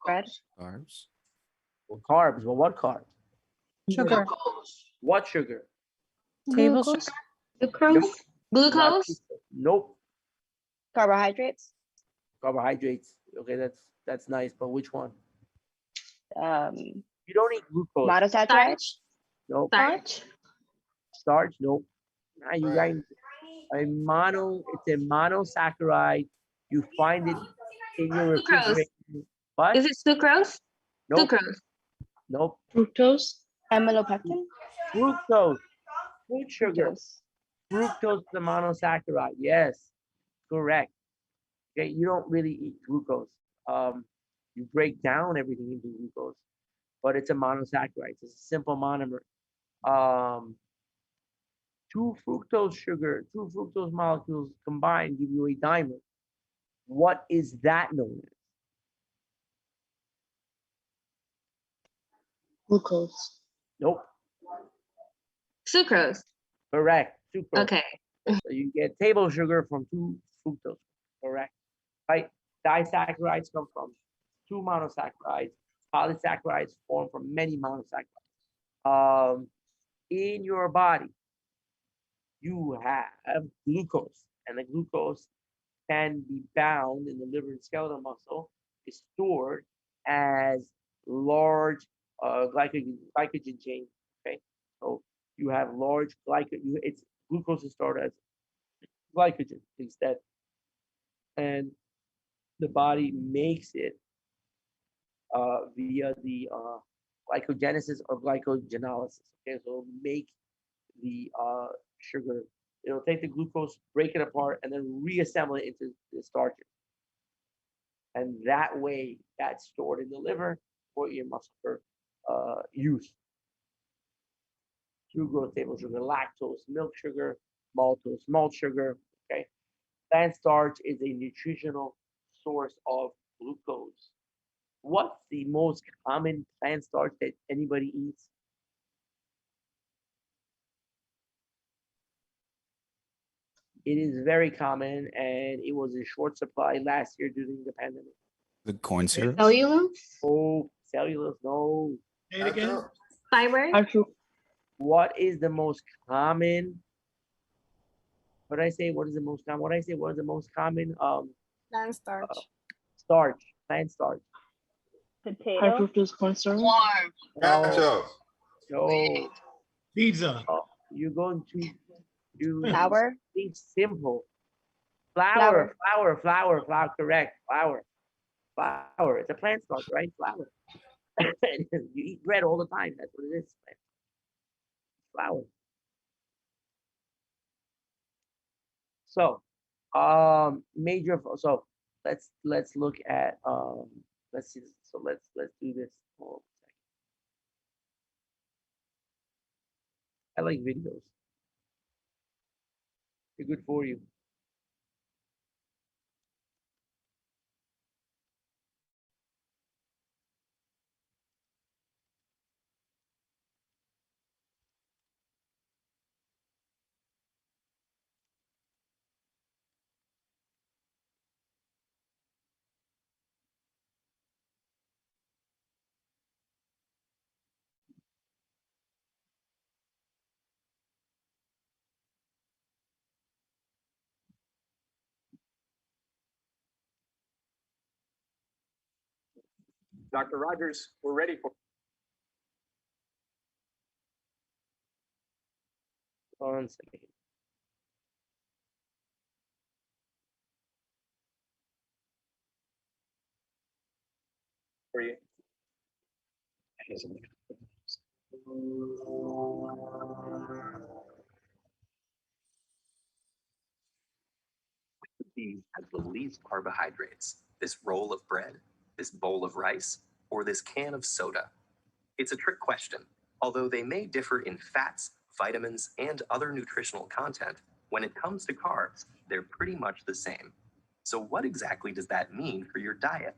Speaker 3: Bread.
Speaker 4: Carbs.
Speaker 1: Well, carbs. Well, what carbs?
Speaker 3: Sugar.
Speaker 1: What sugar?
Speaker 3: Table sugar.
Speaker 1: Nope. Glucose. Nope.
Speaker 3: Carbohydrates.
Speaker 1: Carbohydrates. Okay, that's nice, but which one?
Speaker 3: Um,
Speaker 1: You don't eat glucose.
Speaker 3: Monosaccharides.
Speaker 1: Nope.
Speaker 3: Starch.
Speaker 1: Starch. Nope. Nah, you guys, it's a monosaccharide. You find it in your refrigerator. What?
Speaker 5: Is it sucrose?
Speaker 1: Nope.
Speaker 5: Sucrose.
Speaker 1: Nope.
Speaker 3: Fructose. Amylopectin.
Speaker 1: Fructose. Fruit sugar.
Speaker 3: Fructose.
Speaker 1: Fructose is a monosaccharide. Yes, correct. Okay, you don't really eat glucose. You break down everything into glucose, but it's a monosaccharide. It's a simple monomer. Um, two fructose molecules combined give you a dimer. What is that known as?
Speaker 3: Glucose.
Speaker 1: Nope.
Speaker 5: Sucrose.
Speaker 1: Correct. Sucrose.
Speaker 5: Okay.
Speaker 1: So you get table sugar from two fructose. Correct. Right. Disaccharides come from two monosaccharides. Polysaccharides form from many monosaccharides. In your body, you have glucose, and the glucose can be bound in the liver and skeletal muscle, is stored as large glycogen chain. Okay, so you have large glycogen. It's glucose is stored as glycogen instead, and the body makes it via the glycogenesis or glycogenolysis. Okay, so make the sugar. It'll take the glucose, break it apart, and then reassemble it into the starches. And that way, that's stored in the liver for your muscular use. Sucrose, table sugar, lactose, milk sugar, maltose, malt sugar. Okay, plant starch is a nutritional source of glucose. What's the most common plant starch that anybody eats? It is very common, and it was in short supply last year during the pandemic.
Speaker 4: The corn syrup.
Speaker 3: Cellulose.
Speaker 1: Oh, cellulose, no.
Speaker 5: Say it again.
Speaker 3: Fiber.
Speaker 1: What is the most common? What did I say? What is the most common? What did I say? What is the most common?
Speaker 3: Plant starch.
Speaker 1: Starch, plant starch.
Speaker 3: Potato. High fructose corn syrup.
Speaker 5: Ketchup.
Speaker 1: No.
Speaker 5: Pizza.
Speaker 1: Oh, you're going to do
Speaker 3: Flour.
Speaker 1: something simple. Flour. Correct. Flour. It's a plant starch, right? Flour. You eat bread all the time. That's what it is. Flour. So, major. So let's look at let's see. So let's do this. Hold on a second. I like videos. They're good for you.
Speaker 6: Dr. Rogers, we're ready for.
Speaker 1: One second.
Speaker 6: For you.
Speaker 2: These has the least carbohydrates, this roll of bread, this bowl of rice, or this can of soda? It's a trick question. Although they may differ in fats, vitamins, and other nutritional content, when it comes to carbs, they're pretty much the same. So what exactly does that mean for your diet?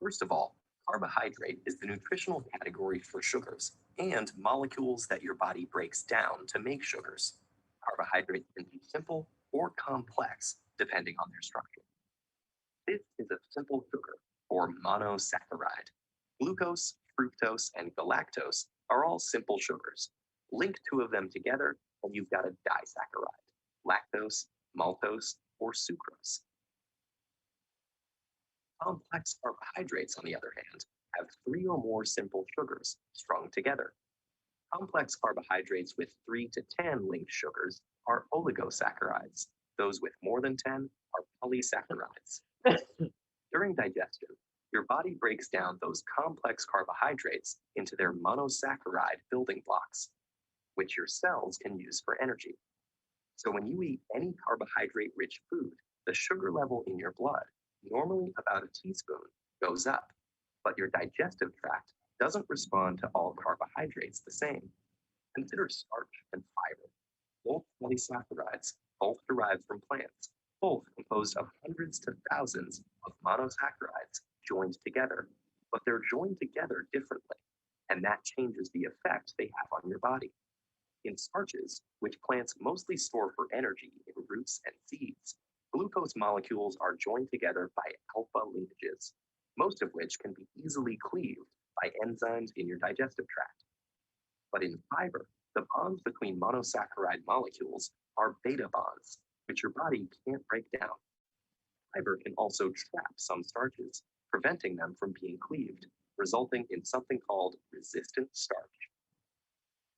Speaker 2: First of all, carbohydrate is the nutritional category for sugars and molecules that your body breaks down to make sugars. Carbohydrates can be simple or complex, depending on their structure. This is a simple sugar, or monosaccharide. Glucose, fructose, and galactose are all simple sugars. Link two of them together, and you've got a disaccharide: lactose, maltose, or sucrose. Complex carbohydrates, on the other hand, have three or more simple sugars strung together. Complex carbohydrates with 3 to 10 linked sugars are oligosaccharides. Those with more than 10 are polysaccharides. During digestion, your body breaks down those complex carbohydrates into their monosaccharide building blocks, which your cells can use for energy. So when you eat any carbohydrate-rich food, the sugar level in your blood, normally about a teaspoon, goes up, but your digestive tract doesn't respond to all carbohydrates the same. Consider starch and fiber, both polysaccharides, both derived from plants, both composed of hundreds to thousands of monosaccharides joined together, but they're joined together differently, and that changes the effect they have on your body. In starches, which plants mostly store for energy in roots and seeds, glucose molecules are joined together by alpha linkages. most of which can be easily cleaved by enzymes in your digestive tract. But in fiber, the bonds between monosaccharide molecules are beta bonds, which your body can't break down. Fiber can also trap some starches, preventing them from being cleaved, resulting in something called resistant starch.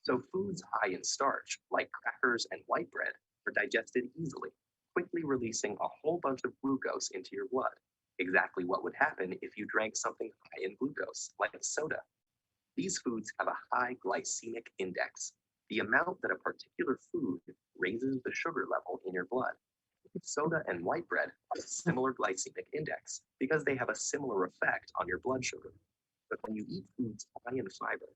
Speaker 2: So foods high in starch, like crackers and white bread, are digested easily, quickly releasing a whole bunch of glucose into your blood. Exactly what would happen if you drank something high in glucose, like soda. These foods have a high glycemic index, the amount that a particular food raises the sugar level in your blood. Soda and white bread have a similar glycemic index because they have a similar effect on your blood sugar. But when you eat foods high in fiber,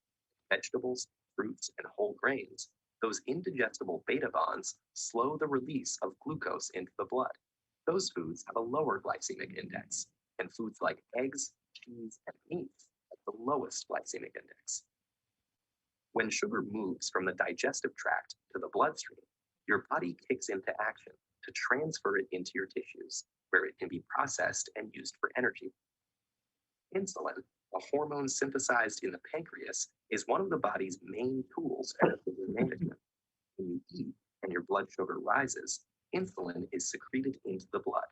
Speaker 2: vegetables, fruits, and whole grains, those indigestible beta bonds slow the release of glucose into the blood. Those foods have a lower glycemic index, and foods like eggs, cheese, and meat have the lowest glycemic index. When sugar moves from the digestive tract to the bloodstream, your body kicks into action to transfer it into your tissues, where it can be processed and used for energy. Insulin, a hormone synthesized in the pancreas, is one of the body's main tools for sugar management. When you eat and your blood sugar rises, insulin is secreted into the blood.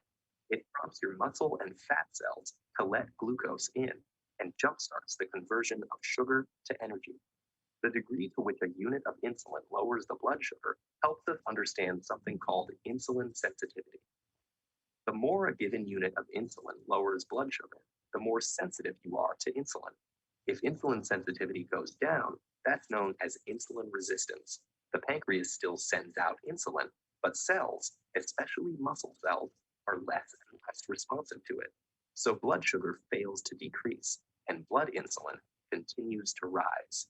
Speaker 2: It prompts your muscle and fat cells to let glucose in and jumpstarts the conversion of sugar to energy. The degree to which a unit of insulin lowers the blood sugar helps us understand something called insulin sensitivity. The more a given unit of insulin lowers blood sugar, the more sensitive you are to insulin. If insulin sensitivity goes down, that's known as insulin resistance. The pancreas still sends out insulin, but cells, especially muscle cells, are less and less responsive to it. So blood sugar fails to decrease, and blood insulin continues to rise.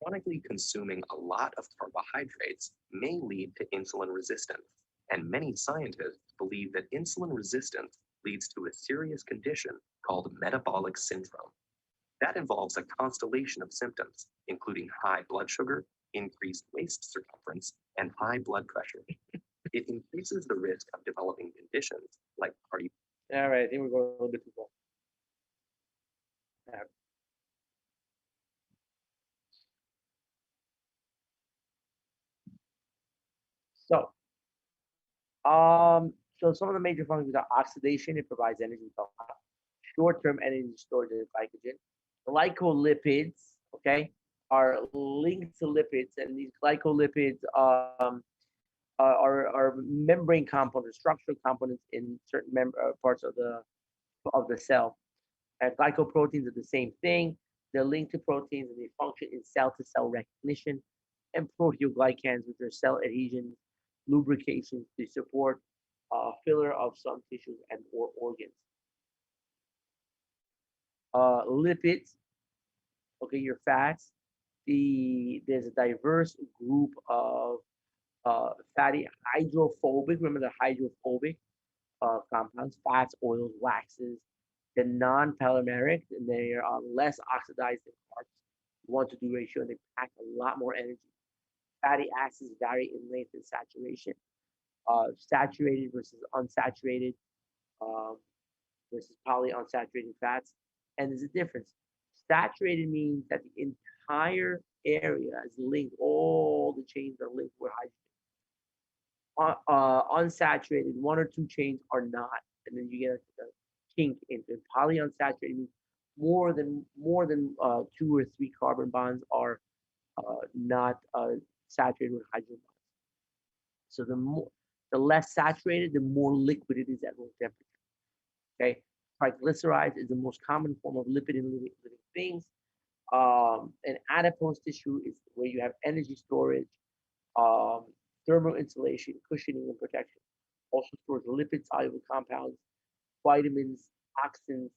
Speaker 2: Chronically consuming a lot of carbohydrates may lead to insulin resistance, and many scientists believe that insulin resistance leads to a serious condition called metabolic syndrome. That involves a constellation of symptoms, including high blood sugar, increased waist circumference, and high blood pressure. It increases the risk of developing conditions like cardiovascular.
Speaker 1: All right, I think we're going a little bit too far. All right. So, so some of the major functions are oxidation. It provides energy with short-term energy storage in glycogen. Glycolipids, okay, are linked to lipids, and these glycolipids are membrane components, structural components in certain parts of the cell. And glycoproteins are the same thing. They're linked to proteins and they function in cell-to-cell recognition. And proteoglycans, which are cell adhesions, lubrications to support filler of some tissues and or organs. Lipids, okay, your fats. There's a diverse group of fatty hydrophobic. Remember the hydrophobic compounds, fats, oils, waxes. The non-polymeric, and they are less oxidized than carbs. 1-to-2 ratio, and they pack a lot more energy. Fatty acids vary in length and saturation. Saturated versus unsaturated versus polyunsaturated fats. And there's a difference. Saturated means that the entire area is linked, all the chains are linked with hydrogen. Unsaturated, 1 or 2 chains are not. And then you get a kink into it. Polyunsaturated means more than 2 or 3 carbon bonds are not saturated with hydrogen bonds. So the less saturated, the more liquid it is at room temperature. Okay, triglycerides is the most common form of lipid in living things. And adipose tissue is where you have energy storage, thermal insulation, cushioning, and protection. Also stores lipid soluble compounds, vitamins, toxins.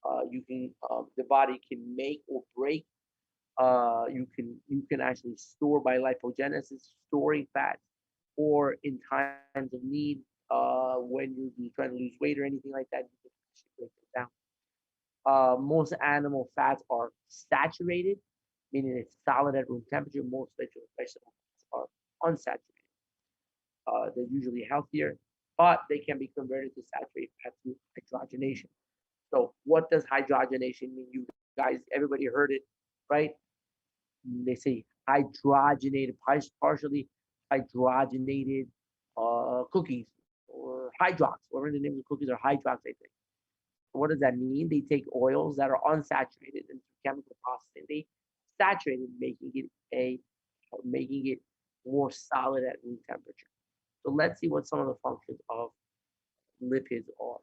Speaker 1: The body can make or break. You can actually store by lipogenesis, storing fats, or in times of need, when you're trying to lose weight or anything like that, you can break it down. Most animal fats are saturated, meaning it's solid at room temperature. Most vegetable fats are unsaturated. They're usually healthier, but they can be converted to saturated fat through hydrogenation. So what does hydrogenation mean? You guys, everybody heard it, right? They say hydrogenated, partially hydrogenated cookies or hydrox, whatever the name of the cookies are, hydrox, I think. What does that mean? They take oils that are unsaturated and through chemical processing, they saturate it, making it more solid at room temperature. So let's see what some of the functions of lipids are.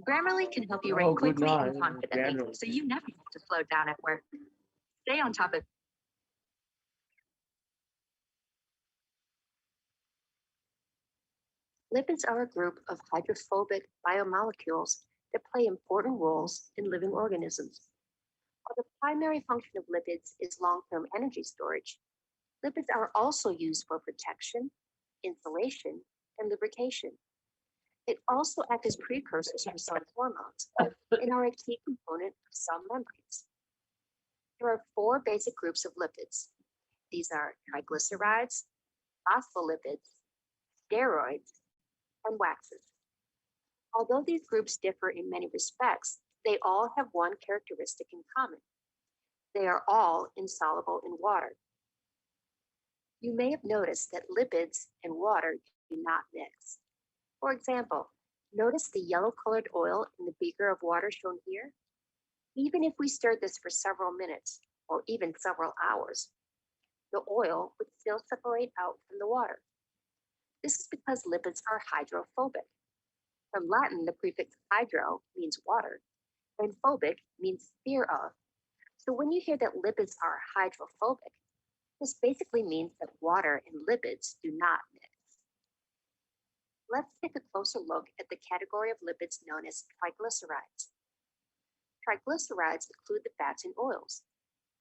Speaker 7: Grammarly can help you write
Speaker 1: Oh, good
Speaker 7: quickly
Speaker 1: night.
Speaker 7: and confidently,
Speaker 1: Grammarly.
Speaker 7: so you never have to slow down at work. Stay on top of. Lipids are a group of hydrophobic biomolecules that play important roles in living organisms. While the primary function of lipids is long-term energy storage, lipids are also used for protection, insulation, and lubrication. They also act as precursors for some hormones and are a key component of cell membranes. There are four basic groups of lipids. These are triglycerides, phospholipids, steroids, and waxes. Although these groups differ in many respects, they all have one characteristic in common. They are all insoluble in water. You may have noticed that lipids and water do not mix. For example, notice the yellow-colored oil in the beaker of water shown here? Even if we stirred this for several minutes, or even several hours, the oil would still separate out from the water. This is because lipids are hydrophobic. From Latin, the prefix hydro means water, and phobic means fear of. So when you hear that lipids are hydrophobic, this basically means that water and lipids do not mix. Let's take a closer look at the category of lipids known as triglycerides. Triglycerides include the fats and oils.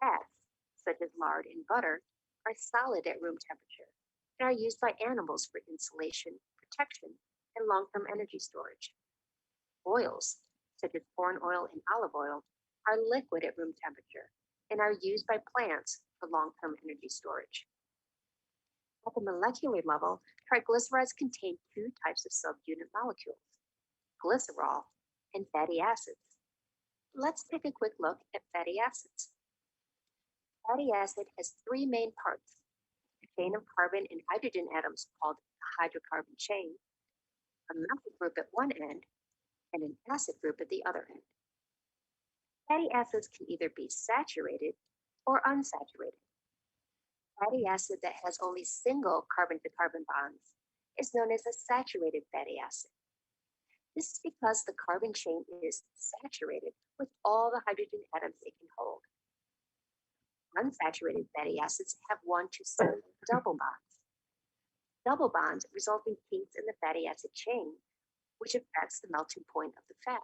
Speaker 7: Fats, such as lard and butter, are solid at room temperature and are used by animals for insulation, protection, and long-term energy storage. Oils, such as corn oil and olive oil, are liquid at room temperature and are used by plants for long-term energy storage. At the molecular level, triglycerides contain two types of subunit molecules, glycerol and fatty acids. Let's take a quick look at fatty acids. Fatty acid has three main parts: a chain of carbon and hydrogen atoms called a hydrocarbon chain, a methyl group at one end, and an acid group at the other end. Fatty acids can either be saturated or unsaturated. Fatty acid that has only single carbon-to-carbon bonds is known as a saturated fatty acid. This is because the carbon chain is saturated with all the hydrogen atoms it can hold. Unsaturated fatty acids have one to seven double bonds. Double bonds result in kinks in the fatty acid chain, which affects the melting point of the fat.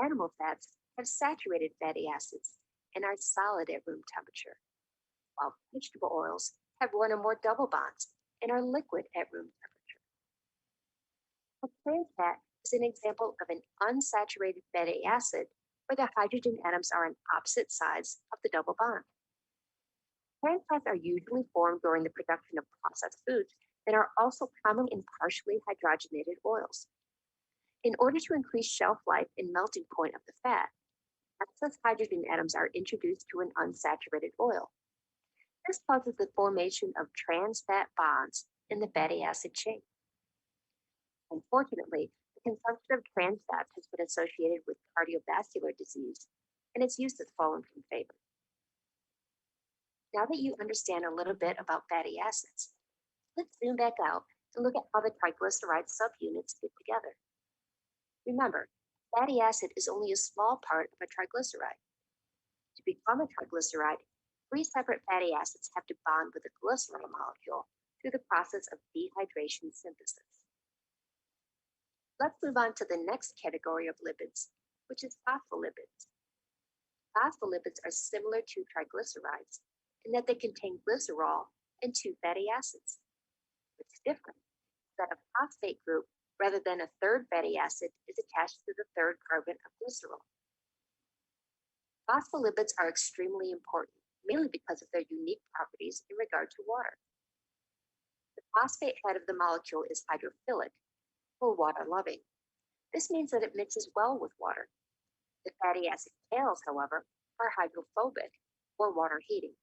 Speaker 7: Animal fats have saturated fatty acids and are solid at room temperature, while vegetable oils have one or more double bonds and are liquid at room temperature. A trans fat is an example of an unsaturated fatty acid where the hydrogen atoms are on opposite sides of the double bond. Trans fats are usually formed during the production of processed foods and are also common in partially hydrogenated oils. In order to increase shelf life and melting point of the fat, excess hydrogen atoms are introduced to an unsaturated oil. This causes the formation of trans fat bonds in the fatty acid chain. Unfortunately, the consumption of trans fats has been associated with cardiovascular disease, and its use has fallen from favor. Now that you understand a little bit about fatty acids, let's zoom back out and look at how the triglyceride subunits fit together. Remember, fatty acid is only a small part of a triglyceride. To become a triglyceride, three separate fatty acids have to bond with a glycerol molecule through the process of dehydration synthesis. Let's move on to the next category of lipids, which is phospholipids. Phospholipids are similar to triglycerides in that they contain glycerol and two fatty acids. What's different is that a phosphate group, rather than a third fatty acid, is attached to the third carbon of glycerol. Phospholipids are extremely important, mainly because of their unique properties in regard to water. The phosphate head of the molecule is hydrophilic, or water-loving. This means that it mixes well with water. The fatty acid tails, however, are hydrophobic, or water-hating,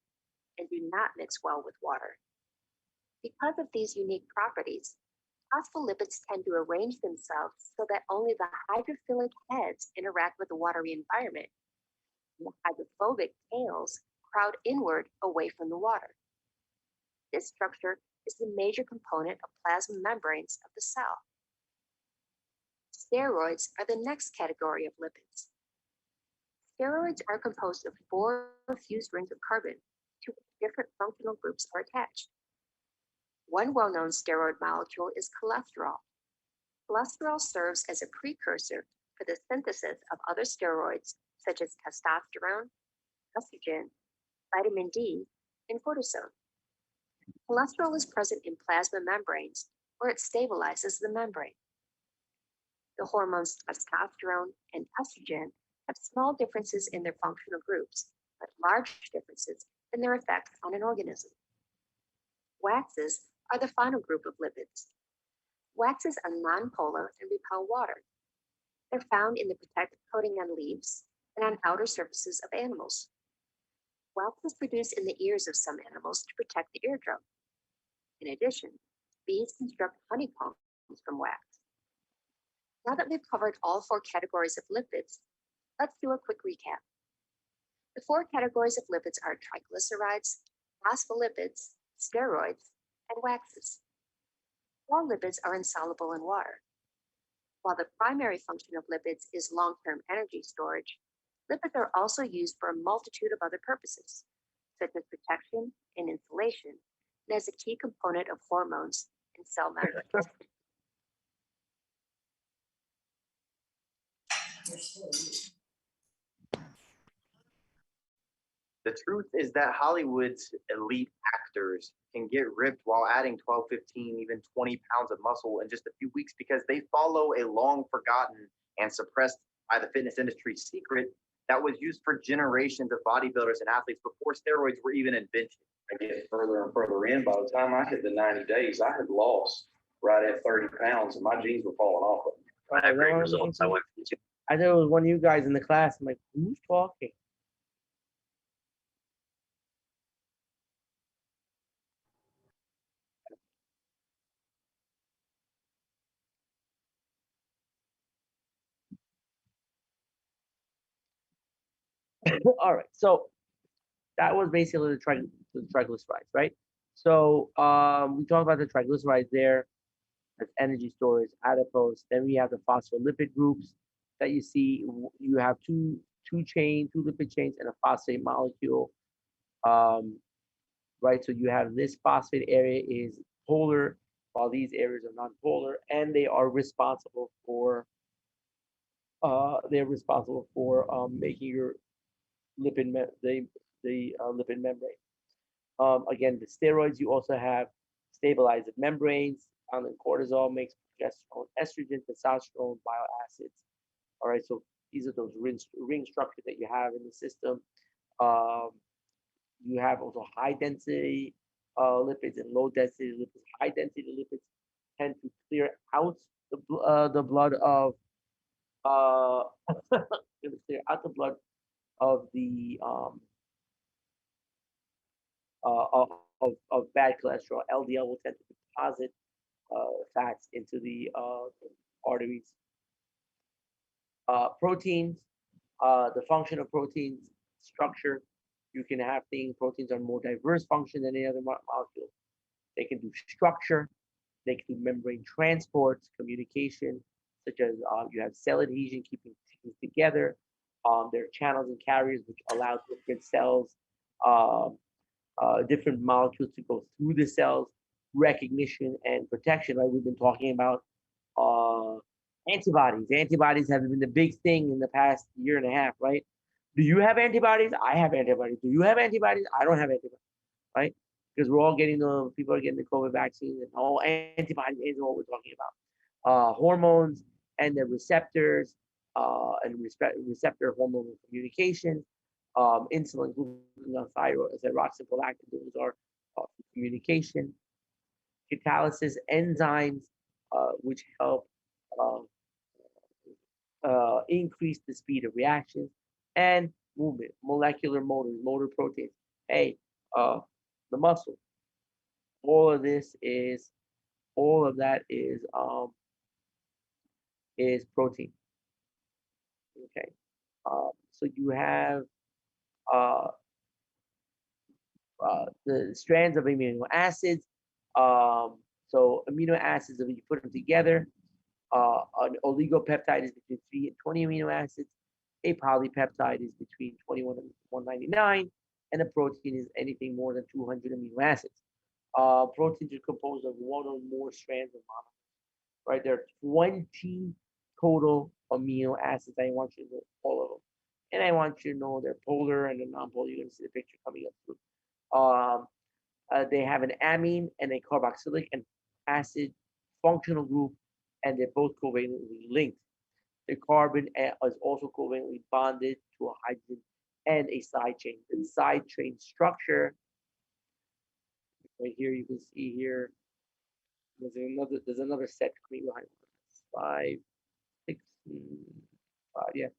Speaker 7: and do not mix well with water. Because of these unique properties, phospholipids tend to arrange themselves so that only the hydrophilic heads interact with the watery environment, and the hydrophobic tails crowd inward away from the water. This structure is the major component of plasma membranes of the cell. Steroids are the next category of lipids. Steroids are composed of 4 fused rings of carbon to which different functional groups are attached. One well-known steroid molecule is cholesterol. Cholesterol serves as a precursor for the synthesis of other steroids such as testosterone, estrogen, vitamin D, and cortisone. Cholesterol is present in plasma membranes where it stabilizes the membrane. The hormones testosterone and estrogen have small differences in their functional groups, but large differences in their effects on an organism. Waxes are the final group of lipids. Waxes are nonpolar and repel water. They're found in the protective coating on leaves and on outer surfaces of animals. Wax is produced in the ears of some animals to protect the eardrum. In addition, bees construct honeycombs from wax. Now that we've covered all 4 categories of lipids, let's do a quick recap. The 4 categories of lipids are triglycerides, phospholipids, steroids, and waxes. All lipids are insoluble in water. While the primary function of lipids is long-term energy storage, lipids are also used for a multitude of other purposes, such as protection and insulation, and as a key component of hormones and cell membranes.
Speaker 4: The truth is that Hollywood's elite actors can get ripped while adding 12, 15, even 20 pounds of muscle in just a few weeks because they follow a long forgotten and suppressed by the fitness industry secret that was used for generations of bodybuilders and athletes before steroids were even invented.
Speaker 8: I get further and further in. By the time I hit the 90 days, I had lost right at 30 pounds and my jeans were falling off of me.
Speaker 1: I have great results. I thought it was one of you guys in the class. I'm like, who's talking? All right, so that was basically the triglycerides, right? So we talked about the triglycerides there. That's energy storage, adipose. Then we have the phospholipid groups that you see. You have two lipid chains, and a phosphate molecule. Right. So you have this phosphate area is polar, while these areas are non-polar, and they are responsible for making your lipid lipid membrane. Again, the steroids, you also have stabilized membranes. And cortisol makes progesterone, estrogen, testosterone, bile acids. All right, so these are those ring structure that you have in the system. You have also high density lipids and low density lipids. High density lipids tend to clear out the blood of clear out the blood of the of bad cholesterol. LDL will tend to deposit fats into the arteries. Proteins, the function of proteins, structure. You can have proteins are more diverse function than any other molecule. They can do structure, they can do membrane transport, communication, such as you have cell adhesion, keeping things together. There are channels and carriers which allow different cells, different molecules to go through the cells, recognition and protection, right? We've been talking about antibodies. Antibodies have been the big thing in the past year and a half, right? Do you have antibodies? I have antibodies. Do you have antibodies? I don't have antibodies, right? because we're all getting people are getting the COVID vaccine and all antibodies is what we're talking about. Hormones and the receptors and receptor hormone communication, insulin, glucagon, thyroid, thyroxine, prolactin, those are communication, catalysis, enzymes, which help increase the speed of reactions, and movement, molecular motors, motor proteins. Hey, the muscle. All of this is, all of that is protein. Okay. So you have uh, the strands of amino acids. So amino acids, when you put them together, an oligopeptide is between 3 and 20 amino acids. A polypeptide is between 21 and 199, and a protein is anything more than 200 amino acids. Proteins are composed of one or more strands of monomers, right? There are 20 total amino acids. I want you to know all of them. And I want you to know they're polar and they're non-polar. You're going to see the picture coming up soon. They have an amine and a carboxylic acid functional group, and they're both covalently linked. The carbon is also covalently bonded to a hydrogen and a side chain. The side chain structure, right here, you can see here, there's another set coming behind. 5, 6, 5, yeah.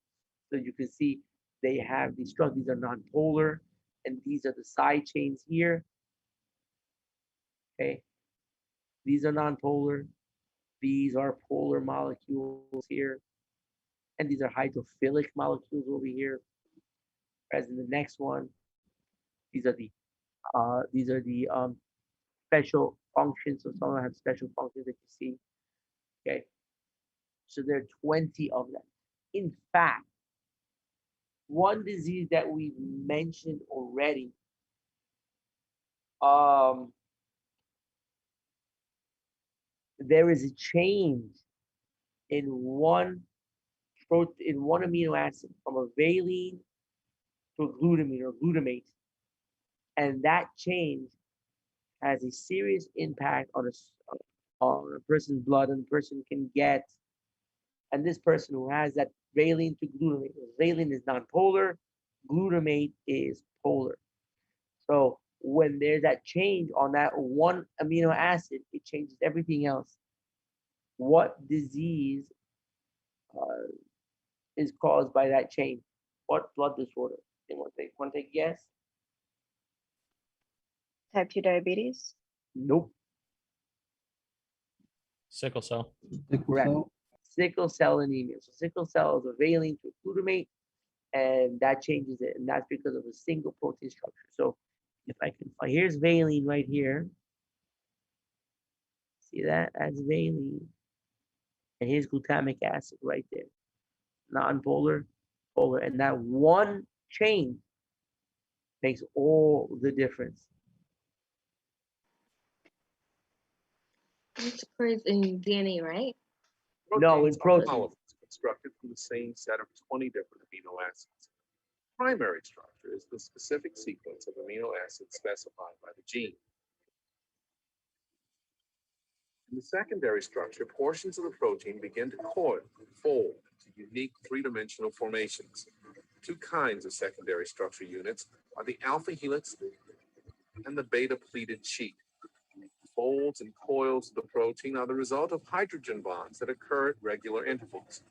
Speaker 1: So you can see they have these structures. These are non-polar, and these are the side chains here. Okay, these are non-polar. These are polar molecules here, and these are hydrophilic molecules over here. As in the next one, these are the special functions. So some have special functions that you see. Okay, so there are 20 of them. In fact, one disease that we mentioned already, there is a change in one amino acid from a valine to a glutamine or glutamate, and that change has a serious impact on a person's blood, and the person can get. And this person who has that valine to glutamate, valine is non-polar, glutamate is polar. So when there's that change on that one amino acid, it changes everything else. What disease is caused by that change? What blood disorder? Want to take a guess?
Speaker 3: Type 2 diabetes.
Speaker 1: Nope.
Speaker 9: Sickle cell.
Speaker 1: Correct. Sickle cell anemia. So sickle cell is a valine to glutamate, and that changes it, and that's because of a single protein structure. So if I can find, here's valine right here. See that? That's valine. And here's glutamic acid right there. Non-polar, polar. And that one change makes all the difference.
Speaker 3: This occurs in DNA, right?
Speaker 1: No, in proteins.
Speaker 10: Polymers constructed from the same set of 20 different amino acids. Primary structure is the specific sequence of amino acids specified by the gene. In the secondary structure, portions of the protein begin to coil and fold into unique three-dimensional formations. Two kinds of secondary structure units are the alpha helix and the beta pleated sheet. Folds and coils of the protein are the result of hydrogen bonds that occur at regular intervals.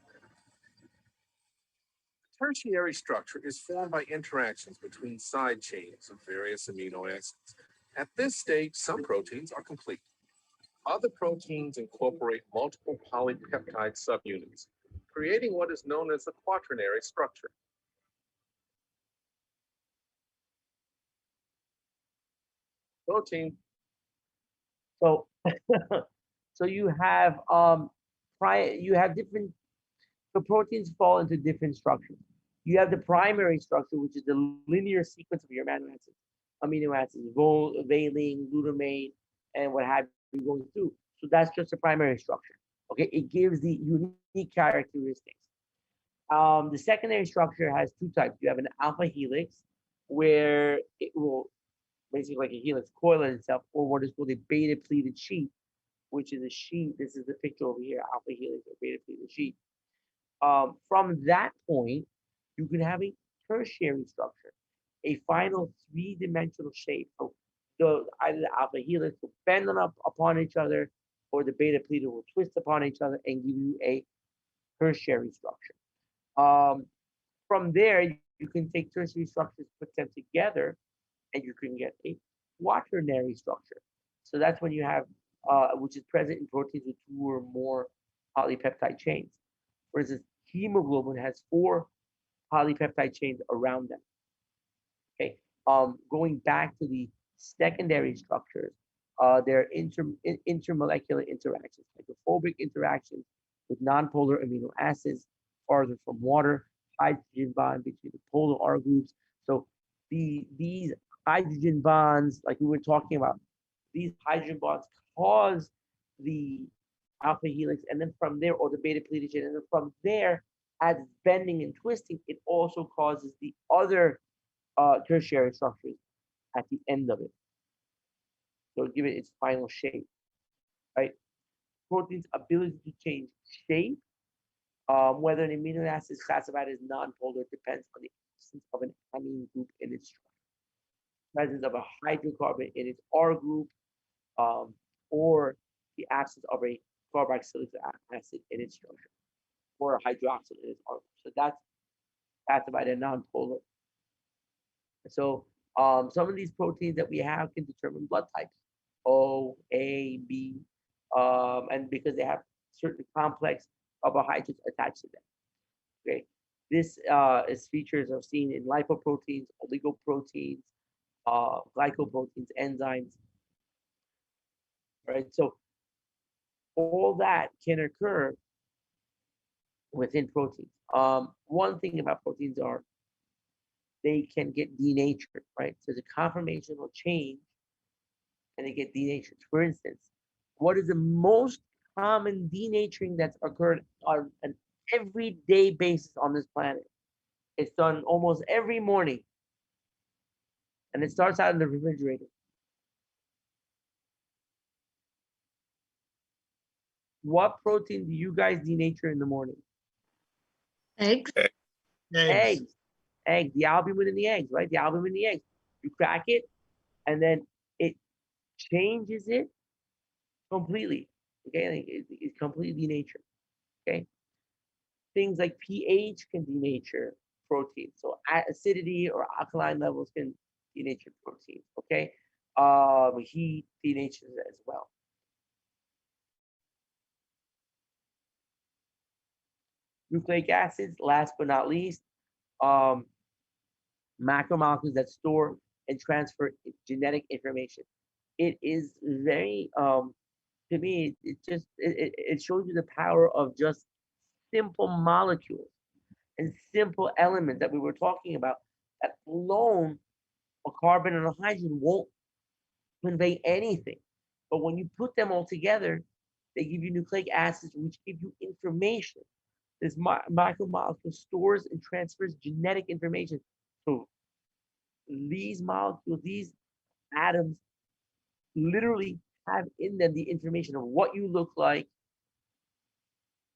Speaker 10: The tertiary structure is formed by interactions between side chains of various amino acids. At this stage, some proteins are complete. Other proteins incorporate multiple polypeptide subunits, creating what is known as the quaternary structure. Protein.
Speaker 1: So, so you have different. So proteins fall into different structures. You have the primary structure, which is the linear sequence of your amino acids, valine, glutamate, and what have you going through. So that's just the primary structure. Okay, it gives the unique characteristics. The secondary structure has two types. You have an alpha helix, where it will basically like a helix coil in itself, or what is called a beta pleated sheet, which is a sheet. This is the picture over here, alpha helix or beta pleated sheet. From that point, you can have a tertiary structure, a final three-dimensional shape. So either the alpha helix will bend up upon each other, or the beta pleated will twist upon each other and give you a tertiary structure. From there, you can take tertiary structures, put them together, and you can get a quaternary structure. So that's when you have, which is present in proteins with two or more polypeptide chains. For instance, hemoglobin has 4 polypeptide chains around them. Okay. Going back to the secondary structures, there are intermolecular interactions, hydrophobic interactions with nonpolar amino acids farther from water, hydrogen bond between the polar R groups. So these hydrogen bonds, like we were talking about, these hydrogen bonds cause the alpha helix, and then from there, or the beta pleated chain, and then from there, as it's bending and twisting, it also causes the other tertiary structures at the end of it. So give it its final shape, right? Protein's ability to change shape, whether an amino acid is classified as non-polar, depends on the absence of an amine group in its structure, presence of a hydrocarbon in its R group, or the absence of a carboxylic acid in its structure, or a hydroxyl in its R group. So that's classified as non-polar. So some of these proteins that we have can determine blood types, O, A, B, and because they have certain complex carbohydrates attached to them. Okay, this is features are seen in lipoproteins, oligoproteins, glycoproteins, enzymes. Right, so all that can occur within proteins. One thing about proteins are they can get denatured, right? So the conformation will change and they get denatured. For instance, what is the most common denaturing that's occurred on an everyday basis on this planet? It's done almost every morning. And it starts out in the refrigerator. What protein do you guys denature in the morning?
Speaker 3: Eggs.
Speaker 1: Eggs. Eggs. The albumin in the eggs, right? The albumin in the eggs. You crack it, and then it changes it completely. Okay, it's completely denatured. Okay. Things like pH can denature proteins. So acidity or alkaline levels can denature proteins. Okay. Heat denatures as well. Nucleic acids, last but not least, macromolecules that store and transfer genetic information. It is very, to me, it shows you the power of just simple molecules and simple elements that we were talking about. That alone, a carbon and a hydrogen won't convey anything. But when you put them all together, they give you nucleic acids, which give you information. This micromolecule stores and transfers genetic information. So these molecules, these atoms, literally have in them the information of what you look like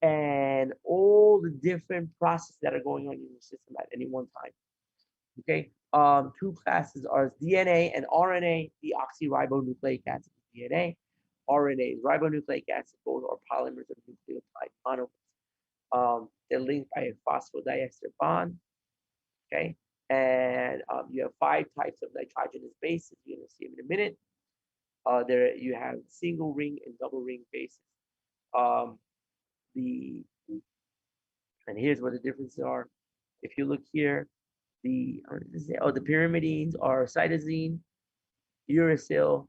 Speaker 1: and all the different processes that are going on in your system at any one time. Okay. Two classes are DNA and RNA, deoxyribonucleic acid, DNA. RNA is ribonucleic acid, both are polymers of nucleotide monomers. They're linked by a phosphodiester bond. Okay. And you have 5 types of nitrogenous bases. You're going to see them in a minute. There you have single ring and double ring bases. And here's what the differences are. If you look here, the pyrimidines are cytosine, uracil,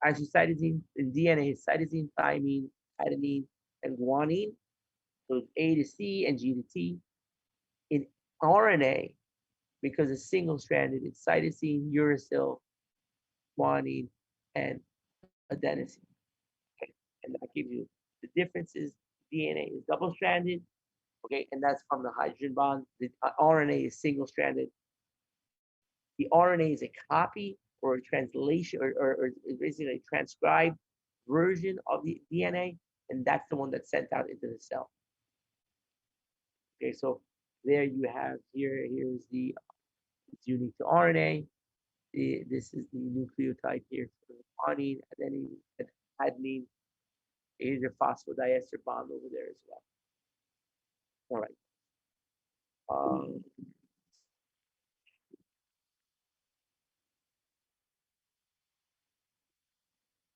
Speaker 1: actually cytosine in DNA is cytosine, thymine, adenine, and guanine. So A to C and G to T. In RNA, because it's single-stranded, it's cytosine, uracil, guanine, and adenosine. Okay. And that gives you the differences. DNA is double-stranded, okay, and that's from the hydrogen bond. The RNA is single-stranded. The RNA is a copy or a translation or basically a transcribed version of the DNA, and that's the one that's sent out into the cell. Okay, so there you have here's the it's unique to RNA. This is the nucleotide here for the guanine, adenine, adenine. Here's your phosphodiester bond over there as well. All right.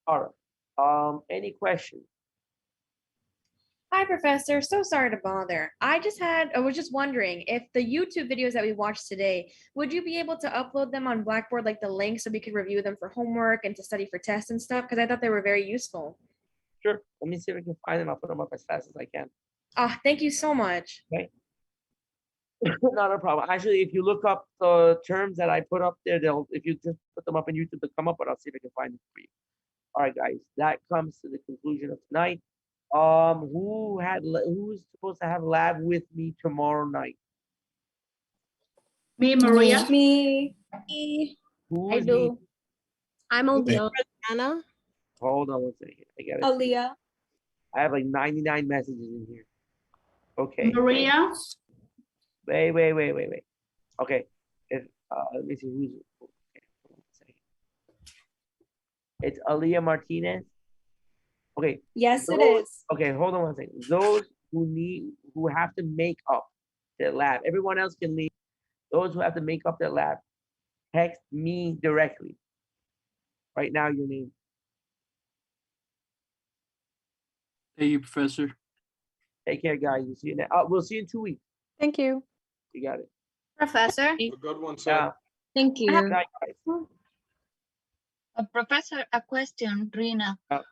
Speaker 1: All right. Any questions?
Speaker 3: Hi, Professor. So sorry to bother. I was just wondering if the YouTube videos that we watched today, would you be able to upload them on Blackboard, like the link, so we could review them for homework and to study for tests and stuff? Because I thought they were very useful.
Speaker 1: Sure. Let me see if I can find them. I'll put them up as fast as I can.
Speaker 3: Ah, thank you so much.
Speaker 1: Okay. Not a problem. Actually, if you look up the terms that I put up there, if you just put them up on YouTube, they'll come up, but I'll see if I can find them for you. All right, guys, that comes to the conclusion of tonight. Who's supposed to have lab with me tomorrow night?
Speaker 9: Me, Maria.
Speaker 11: Me.
Speaker 1: Who
Speaker 11: I
Speaker 1: is
Speaker 11: do.
Speaker 1: me?
Speaker 11: I'm Aldia. Anna.
Speaker 1: Hold on one second.
Speaker 11: Aldia.
Speaker 1: I have like 99 messages in here. Okay.
Speaker 9: Maria.
Speaker 1: Wait. Okay. Let me see who's. Okay, hold on a second. It's Aaliyah Martinez. Okay.
Speaker 11: Yes, it is.
Speaker 1: Okay, hold on one second. Those who have to make up their lab, everyone else can leave. Those who have to make up their lab, text me directly. Right now, your name.
Speaker 12: Thank you, Professor.
Speaker 1: Take care, guys. We'll see you next. We'll see you in 2 weeks.
Speaker 11: Thank you.
Speaker 1: You got it.
Speaker 3: Professor.
Speaker 5: A good one, sir.
Speaker 1: Yeah.
Speaker 11: Thank you.
Speaker 1: Good night, guys.
Speaker 13: Professor, a question, Rina.
Speaker 1: Yeah.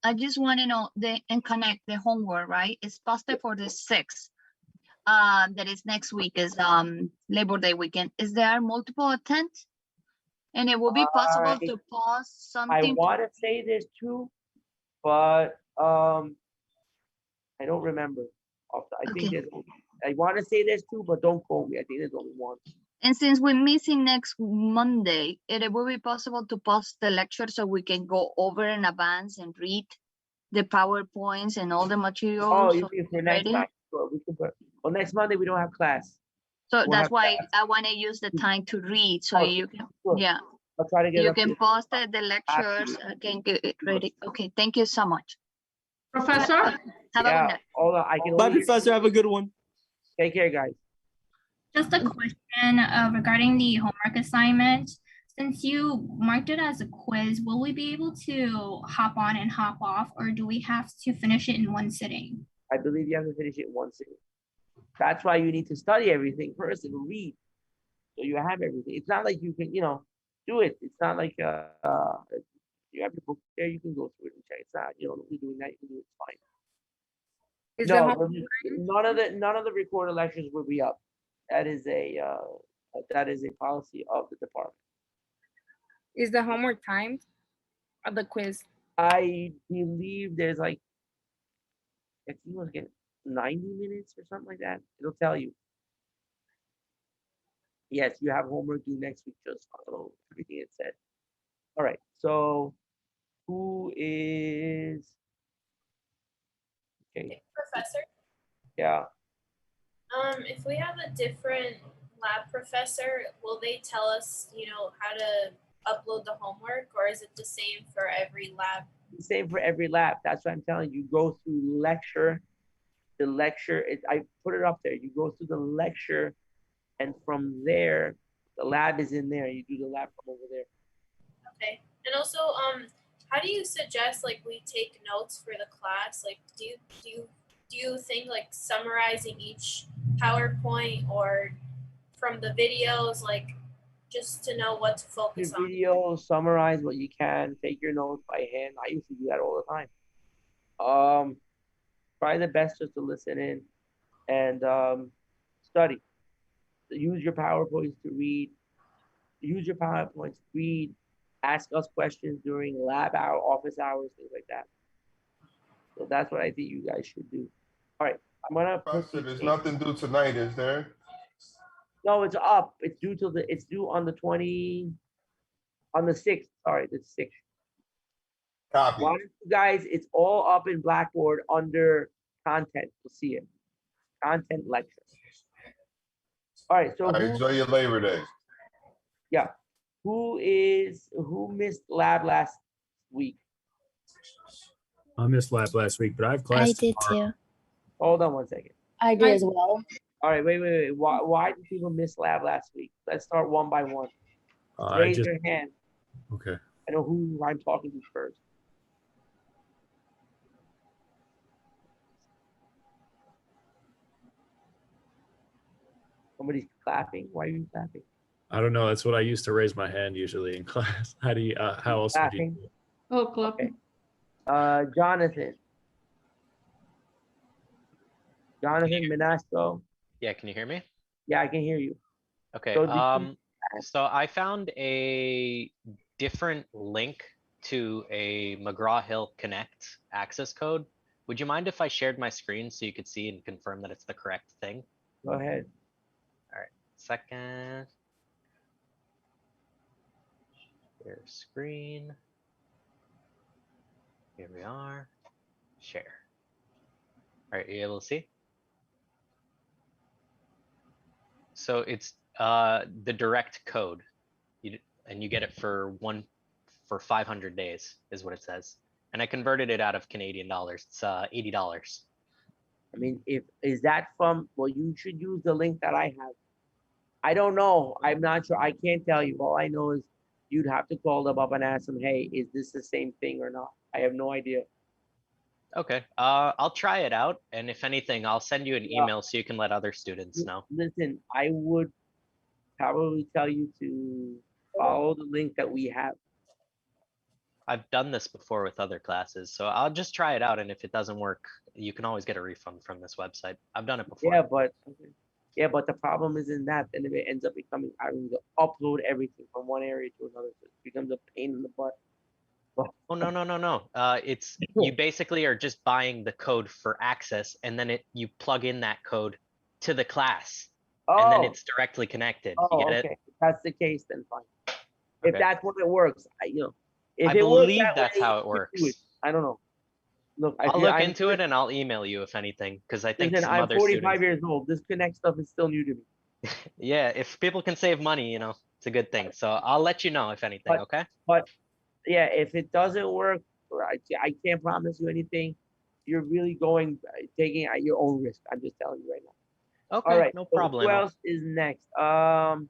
Speaker 13: I just want to know and connect the homework, right? It's posted for the 6th. That is next week is Labor Day weekend. Is there multiple attempts? And it will be possible to post something.
Speaker 1: I want to say this too, but I don't remember. I want to say this too, but don't quote me. I think there's only one.
Speaker 13: And since we're missing next Monday, it will be possible to post the lecture so we can go over in advance and read the PowerPoints and all the materials.
Speaker 1: Oh, you mean for next time? Sure, we can put. Well, next Monday we don't have class.
Speaker 13: So that's why I want to use the time to read. So you can, yeah.
Speaker 1: I'll try to get
Speaker 13: you can post the lectures. I can get it ready. Okay, thank you so much.
Speaker 9: Professor?
Speaker 13: Have a good night.
Speaker 1: Hold on, I can.
Speaker 12: Bye, Professor. Have a good one.
Speaker 1: Take care, guys.
Speaker 14: Just a question regarding the homework assignment. Since you marked it as a quiz, will we be able to hop on and hop off, or do we have to finish it in one sitting?
Speaker 1: I believe you have to finish it in one sitting. That's why you need to study everything first and read, so you have everything. It's not like you can, do it. It's not like you have your book there, you can go through it and check. It's not, don't be doing that. You can do it. It's fine. No, none of the recorded lectures will be up. That is a policy of the department.
Speaker 11: Is the homework timed? Or the quiz?
Speaker 1: I believe there's like, I think it was 90 minutes or something like that. It'll tell you. Yes, you have homework due next week. Just follow everything it said. All right. So, who is? Okay.
Speaker 15: Professor.
Speaker 1: Yeah.
Speaker 15: If we have a different lab professor, will they tell us, how to upload the homework, or is it the same for every lab?
Speaker 1: The same for every lab. That's what I'm telling you. Go through lecture. The lecture, I put it up there. You go through the lecture, and from there, the lab is in there. You do the lab from over there.
Speaker 15: Okay. And also, how do you suggest we take notes for the class? Like, do you think summarizing each PowerPoint or from the videos, just to know what to focus on?
Speaker 1: Video, summarize what you can, take your notes by hand. I used to do that all the time. Try the best just to listen in and study. Use your PowerPoints to read. Ask us questions during lab hour, office hours, things like that. So that's what I think you guys should do. All right, I'm gonna.
Speaker 5: Professor, there's nothing due tonight, is there?
Speaker 1: No, it's up. It's due on the 20. On the 6th, sorry, the 6th.
Speaker 5: Copy.
Speaker 1: Why don't you guys, it's all up in Blackboard under content. You'll see it. Content lecture. All right, so
Speaker 5: All right, enjoy your Labor Day.
Speaker 1: yeah. Who missed lab last week?
Speaker 9: I missed lab last week, but I have class.
Speaker 16: I did
Speaker 9: tomorrow.
Speaker 16: too.
Speaker 1: Hold on one second.
Speaker 16: I did as well.
Speaker 1: All right, wait. Why did people miss lab last week? Let's start one by one.
Speaker 9: I
Speaker 1: Raise
Speaker 9: just
Speaker 1: your hand.
Speaker 9: okay.
Speaker 1: I know who I'm talking to first. Somebody's clapping. Why are you clapping?
Speaker 9: I don't know. That's what I used to raise my hand usually in class. How do you? How else would you?
Speaker 1: Clapping.
Speaker 9: Do it?
Speaker 11: Oh, clapping.
Speaker 1: Jonathan. Jonathan Minasco.
Speaker 17: Yeah, can you hear me?
Speaker 1: Yeah, I can hear you.
Speaker 17: Okay.
Speaker 1: So
Speaker 17: So I found a different link to a McGraw-Hill Connect access code. Would you mind if I shared my screen so you could see and confirm that it's the correct thing?
Speaker 1: Go ahead.
Speaker 17: All right, second. Share screen. Here we are. Share. All right, you able to see? So it's the direct code, and you get it for 500 days is what it says. And I converted it out of Canadian dollars. It's $80.
Speaker 1: I mean, is that from? Well, you should use the link that I have. I don't know. I'm not sure. I can't tell you. All I know is you'd have to call them up and ask them, hey, is this the same thing or not? I have no idea.
Speaker 17: Okay, I'll try it out, and if anything, I'll send you an email so you can let other students know.
Speaker 1: Listen, I would probably tell you to follow the link that we have.
Speaker 17: I've done this before with other classes, so I'll just try it out, and if it doesn't work, you can always get a refund from this website. I've done it before.
Speaker 1: Yeah, but the problem is in that, then it ends up becoming having to upload everything from one area to another. So it becomes a pain in the butt.
Speaker 17: Oh, no. It's you basically are just buying the code for access, and then you plug in that code to the class, and then it's directly connected. You get
Speaker 1: okay.
Speaker 17: it?
Speaker 1: If that's the case, then fine. If
Speaker 17: Okay.
Speaker 1: that's what it works, if
Speaker 17: I
Speaker 1: it works
Speaker 17: believe
Speaker 1: that
Speaker 17: that's
Speaker 1: way,
Speaker 17: how it
Speaker 1: do
Speaker 17: works.
Speaker 1: I don't know. Look,
Speaker 17: I'll look into it and I'll email you if anything, because I think
Speaker 1: Listen,
Speaker 17: some
Speaker 1: I'm
Speaker 17: other
Speaker 1: 45
Speaker 17: students.
Speaker 1: years old. This Connect stuff is still new to me.
Speaker 17: Yeah, if people can save money, it's a good thing. So I'll let you know if anything. Okay.
Speaker 1: But yeah, if it doesn't work, I can't promise you anything. You're really taking at your own risk. I'm just telling you right now.
Speaker 17: Okay,
Speaker 1: All right,
Speaker 17: no
Speaker 1: so
Speaker 17: problem.
Speaker 1: who else is next?
Speaker 17: All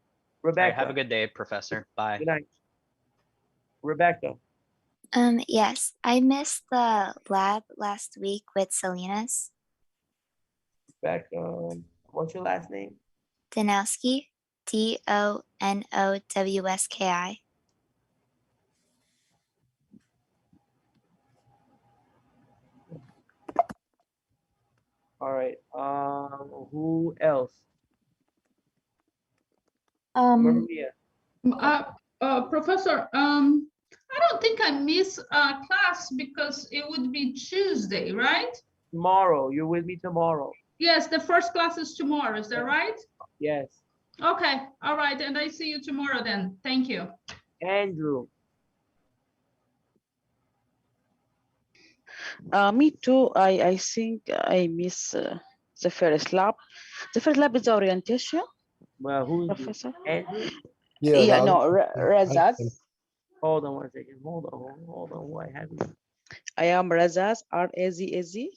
Speaker 1: Rebecca.
Speaker 17: right, have a good day, Professor. Bye.
Speaker 1: Good night. Rebecca.
Speaker 16: Yes, I missed the lab last week with Salinas.
Speaker 1: Rebecca, what's your last name?
Speaker 16: Donowski, Donowski.
Speaker 1: All right. Who else? Maria.
Speaker 18: Professor, I don't think I miss class because it would be Tuesday, right?
Speaker 1: Tomorrow. You're with me tomorrow.
Speaker 18: Yes, the first class is tomorrow. Is that right?
Speaker 1: Yes.
Speaker 18: Okay. All right. And I see you tomorrow then. Thank you.
Speaker 1: Andrew.
Speaker 19: Me too. I think I miss the first lab. The first lab is orientation.
Speaker 1: Well, who's
Speaker 19: Professor?
Speaker 1: Andrew?
Speaker 19: Yeah, no, Razaz.
Speaker 1: Hold on one second. Hold on. Who I have you?
Speaker 19: I am Razaz, R-A-Z-A-Z.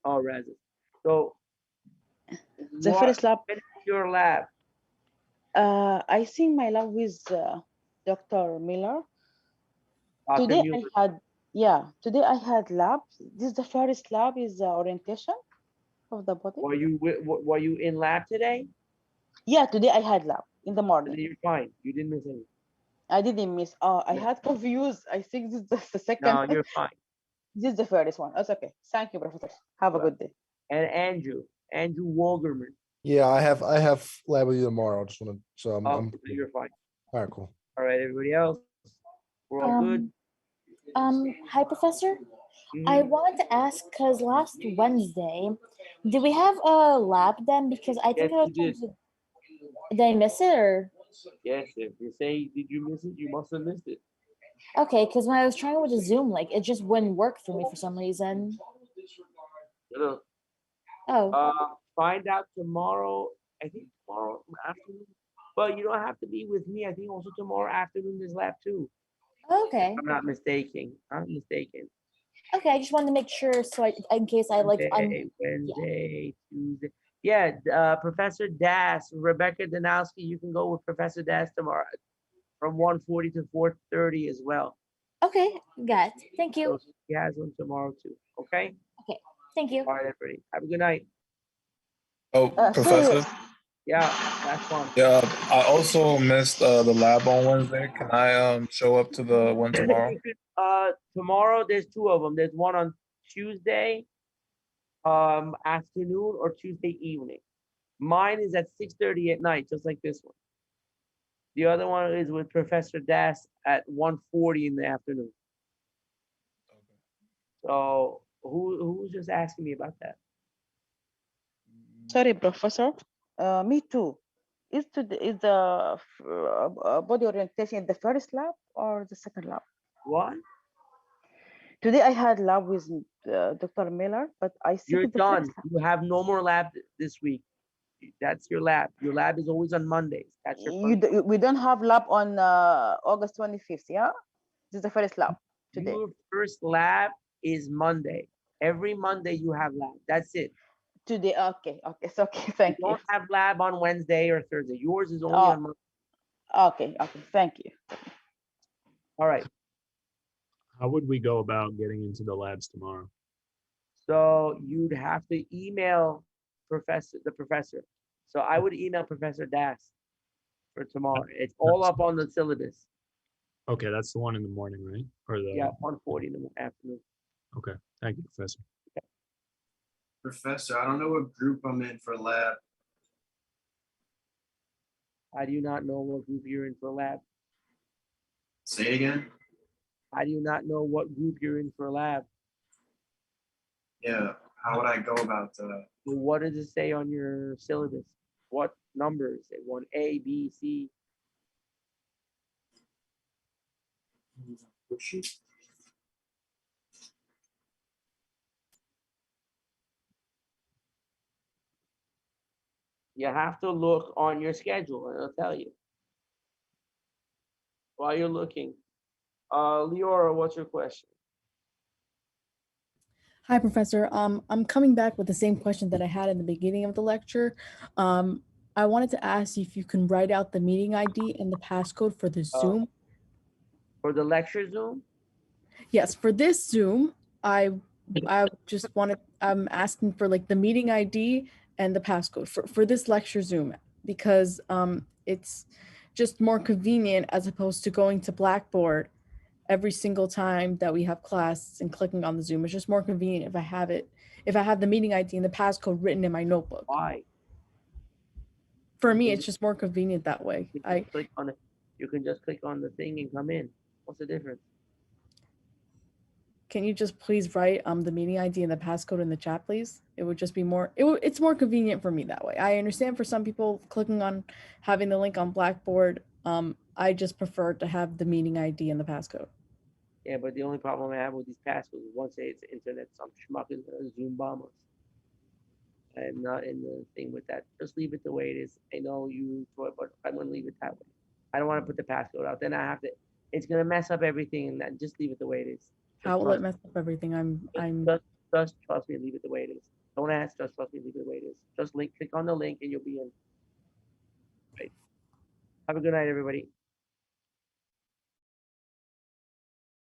Speaker 1: Oh, Razaz. So,
Speaker 19: the first lab.
Speaker 1: Your lab?
Speaker 19: I think my lab with Dr. Miller. Today I had lab. This is the first lab is orientation of the body.
Speaker 1: Were you in lab today?
Speaker 19: Yeah, today I had lab in the morning.
Speaker 1: You're fine. You didn't miss anything.
Speaker 19: I didn't miss. I had confused. I think this is the second.
Speaker 1: No, you're fine.
Speaker 19: This is the first one. That's okay. Thank you, Professor. Have a good day.
Speaker 1: And Andrew Walgerman.
Speaker 20: Yeah, I have lab with you tomorrow. I just want to. So I'm
Speaker 1: you're fine.
Speaker 20: All right, cool.
Speaker 1: All right, everybody else. We're all good.
Speaker 16: Hi, Professor. I wanted to ask because last Wednesday, did we have a lab then? Because I think I was did I miss it or?
Speaker 1: Yes, if you say, did you miss it? You must have missed it.
Speaker 16: Okay, because when I was trying with the Zoom link, it just wouldn't work for me for some reason.
Speaker 1: Look,
Speaker 16: Oh,
Speaker 1: find out tomorrow. I think tomorrow afternoon. But you don't have to be with me. I think also tomorrow afternoon there's lab too.
Speaker 16: okay.
Speaker 1: I'm not mistaken. I'm mistaken.
Speaker 16: Okay, I just wanted to make sure so in case I like
Speaker 1: Wednesday, Tuesday. Yeah, Professor Das, Rebecca Danowski, you can go with Professor Das tomorrow from 1:40 to 4:30 as well.
Speaker 16: Okay, got it. Thank you.
Speaker 1: So she has one tomorrow too. Okay?
Speaker 16: Okay, thank you.
Speaker 1: All right, everybody. Have a good night.
Speaker 21: Oh, Professor.
Speaker 1: Yeah, that's fun.
Speaker 21: Yeah, I also missed the lab on Wednesday. Can I show up to the one tomorrow?
Speaker 1: Tomorrow there's two of them. There's one on Tuesday afternoon or Tuesday evening. Mine is at 6:30 at night, just like this one. The other one is with Professor Das at 1:40 in the afternoon. So who's just asking me about that?
Speaker 19: Sorry, Professor. Me too. Is the body orientation the first lab or the second lab?
Speaker 1: What?
Speaker 19: Today I had lab with Dr. Miller, but I think
Speaker 1: You're
Speaker 19: it's the
Speaker 1: done.
Speaker 19: first lab.
Speaker 1: You have no more lab this week. That's your lab. Your lab is always on Mondays. That's your first.
Speaker 19: We don't have lab on August 25th, yeah? This is the first lab today.
Speaker 1: Your first lab is Monday. Every Monday you have lab. That's it.
Speaker 19: Today, okay, it's okay, thank you.
Speaker 1: You don't have lab on Wednesday or Thursday. Yours is only on Monday.
Speaker 19: Okay, thank you.
Speaker 1: All right.
Speaker 9: How would we go about getting into the labs tomorrow?
Speaker 1: So you'd have to email the professor. So I would email Professor Das for tomorrow. It's all up on the syllabus.
Speaker 9: Okay, that's the one in the morning, right? Or the
Speaker 1: Yeah, 1:40 in the afternoon.
Speaker 9: Okay, thank you, Professor.
Speaker 22: Professor, I don't know what group I'm in for lab.
Speaker 1: How do you not know what group you're in for lab?
Speaker 22: Say it again.
Speaker 1: How do you not know what group you're in for lab?
Speaker 22: Yeah, how would I go about
Speaker 1: Well, what does it say on your syllabus? What numbers? It one A, B, C. You have to look on your schedule and it'll tell you. While you're looking. Leora, what's your question?
Speaker 23: Hi, Professor. I'm coming back with the same question that I had in the beginning of the lecture. I wanted to ask you if you can write out the meeting ID and the passcode for the Zoom.
Speaker 1: For the lecture Zoom?
Speaker 23: Yes, for this Zoom, I just wanted, I'm asking for like the meeting ID and the passcode for this lecture Zoom because it's just more convenient as opposed to going to Blackboard every single time that we have class and clicking on the Zoom. It's just more convenient if I have the meeting ID and the passcode written in my notebook.
Speaker 1: Why?
Speaker 23: For me, it's just more convenient that way.
Speaker 1: Click on it. You can just click on the thing and come in. What's the difference?
Speaker 23: Can you just please write the meeting ID and the passcode in the chat, please? It would just be more, it's more convenient for me that way. I understand for some people clicking on having the link on Blackboard. I just prefer to have the meeting ID and the passcode.
Speaker 1: Yeah, but the only problem I have with these passwords is once it's internet, some schmuck is gonna Zoom bomb us. I'm not in the thing with that. Just leave it the way it is. I know you, but I'm gonna leave it that way. I don't want to put the passcode out. Then I have to. It's gonna mess up everything, and then just leave it the way it is.
Speaker 23: How will it mess up everything?
Speaker 1: Just trust me. Leave it the way it is. Don't ask. Just trust me. Leave it the way it is. Just click on the link, and you'll be in. Right. Have a good night, everybody.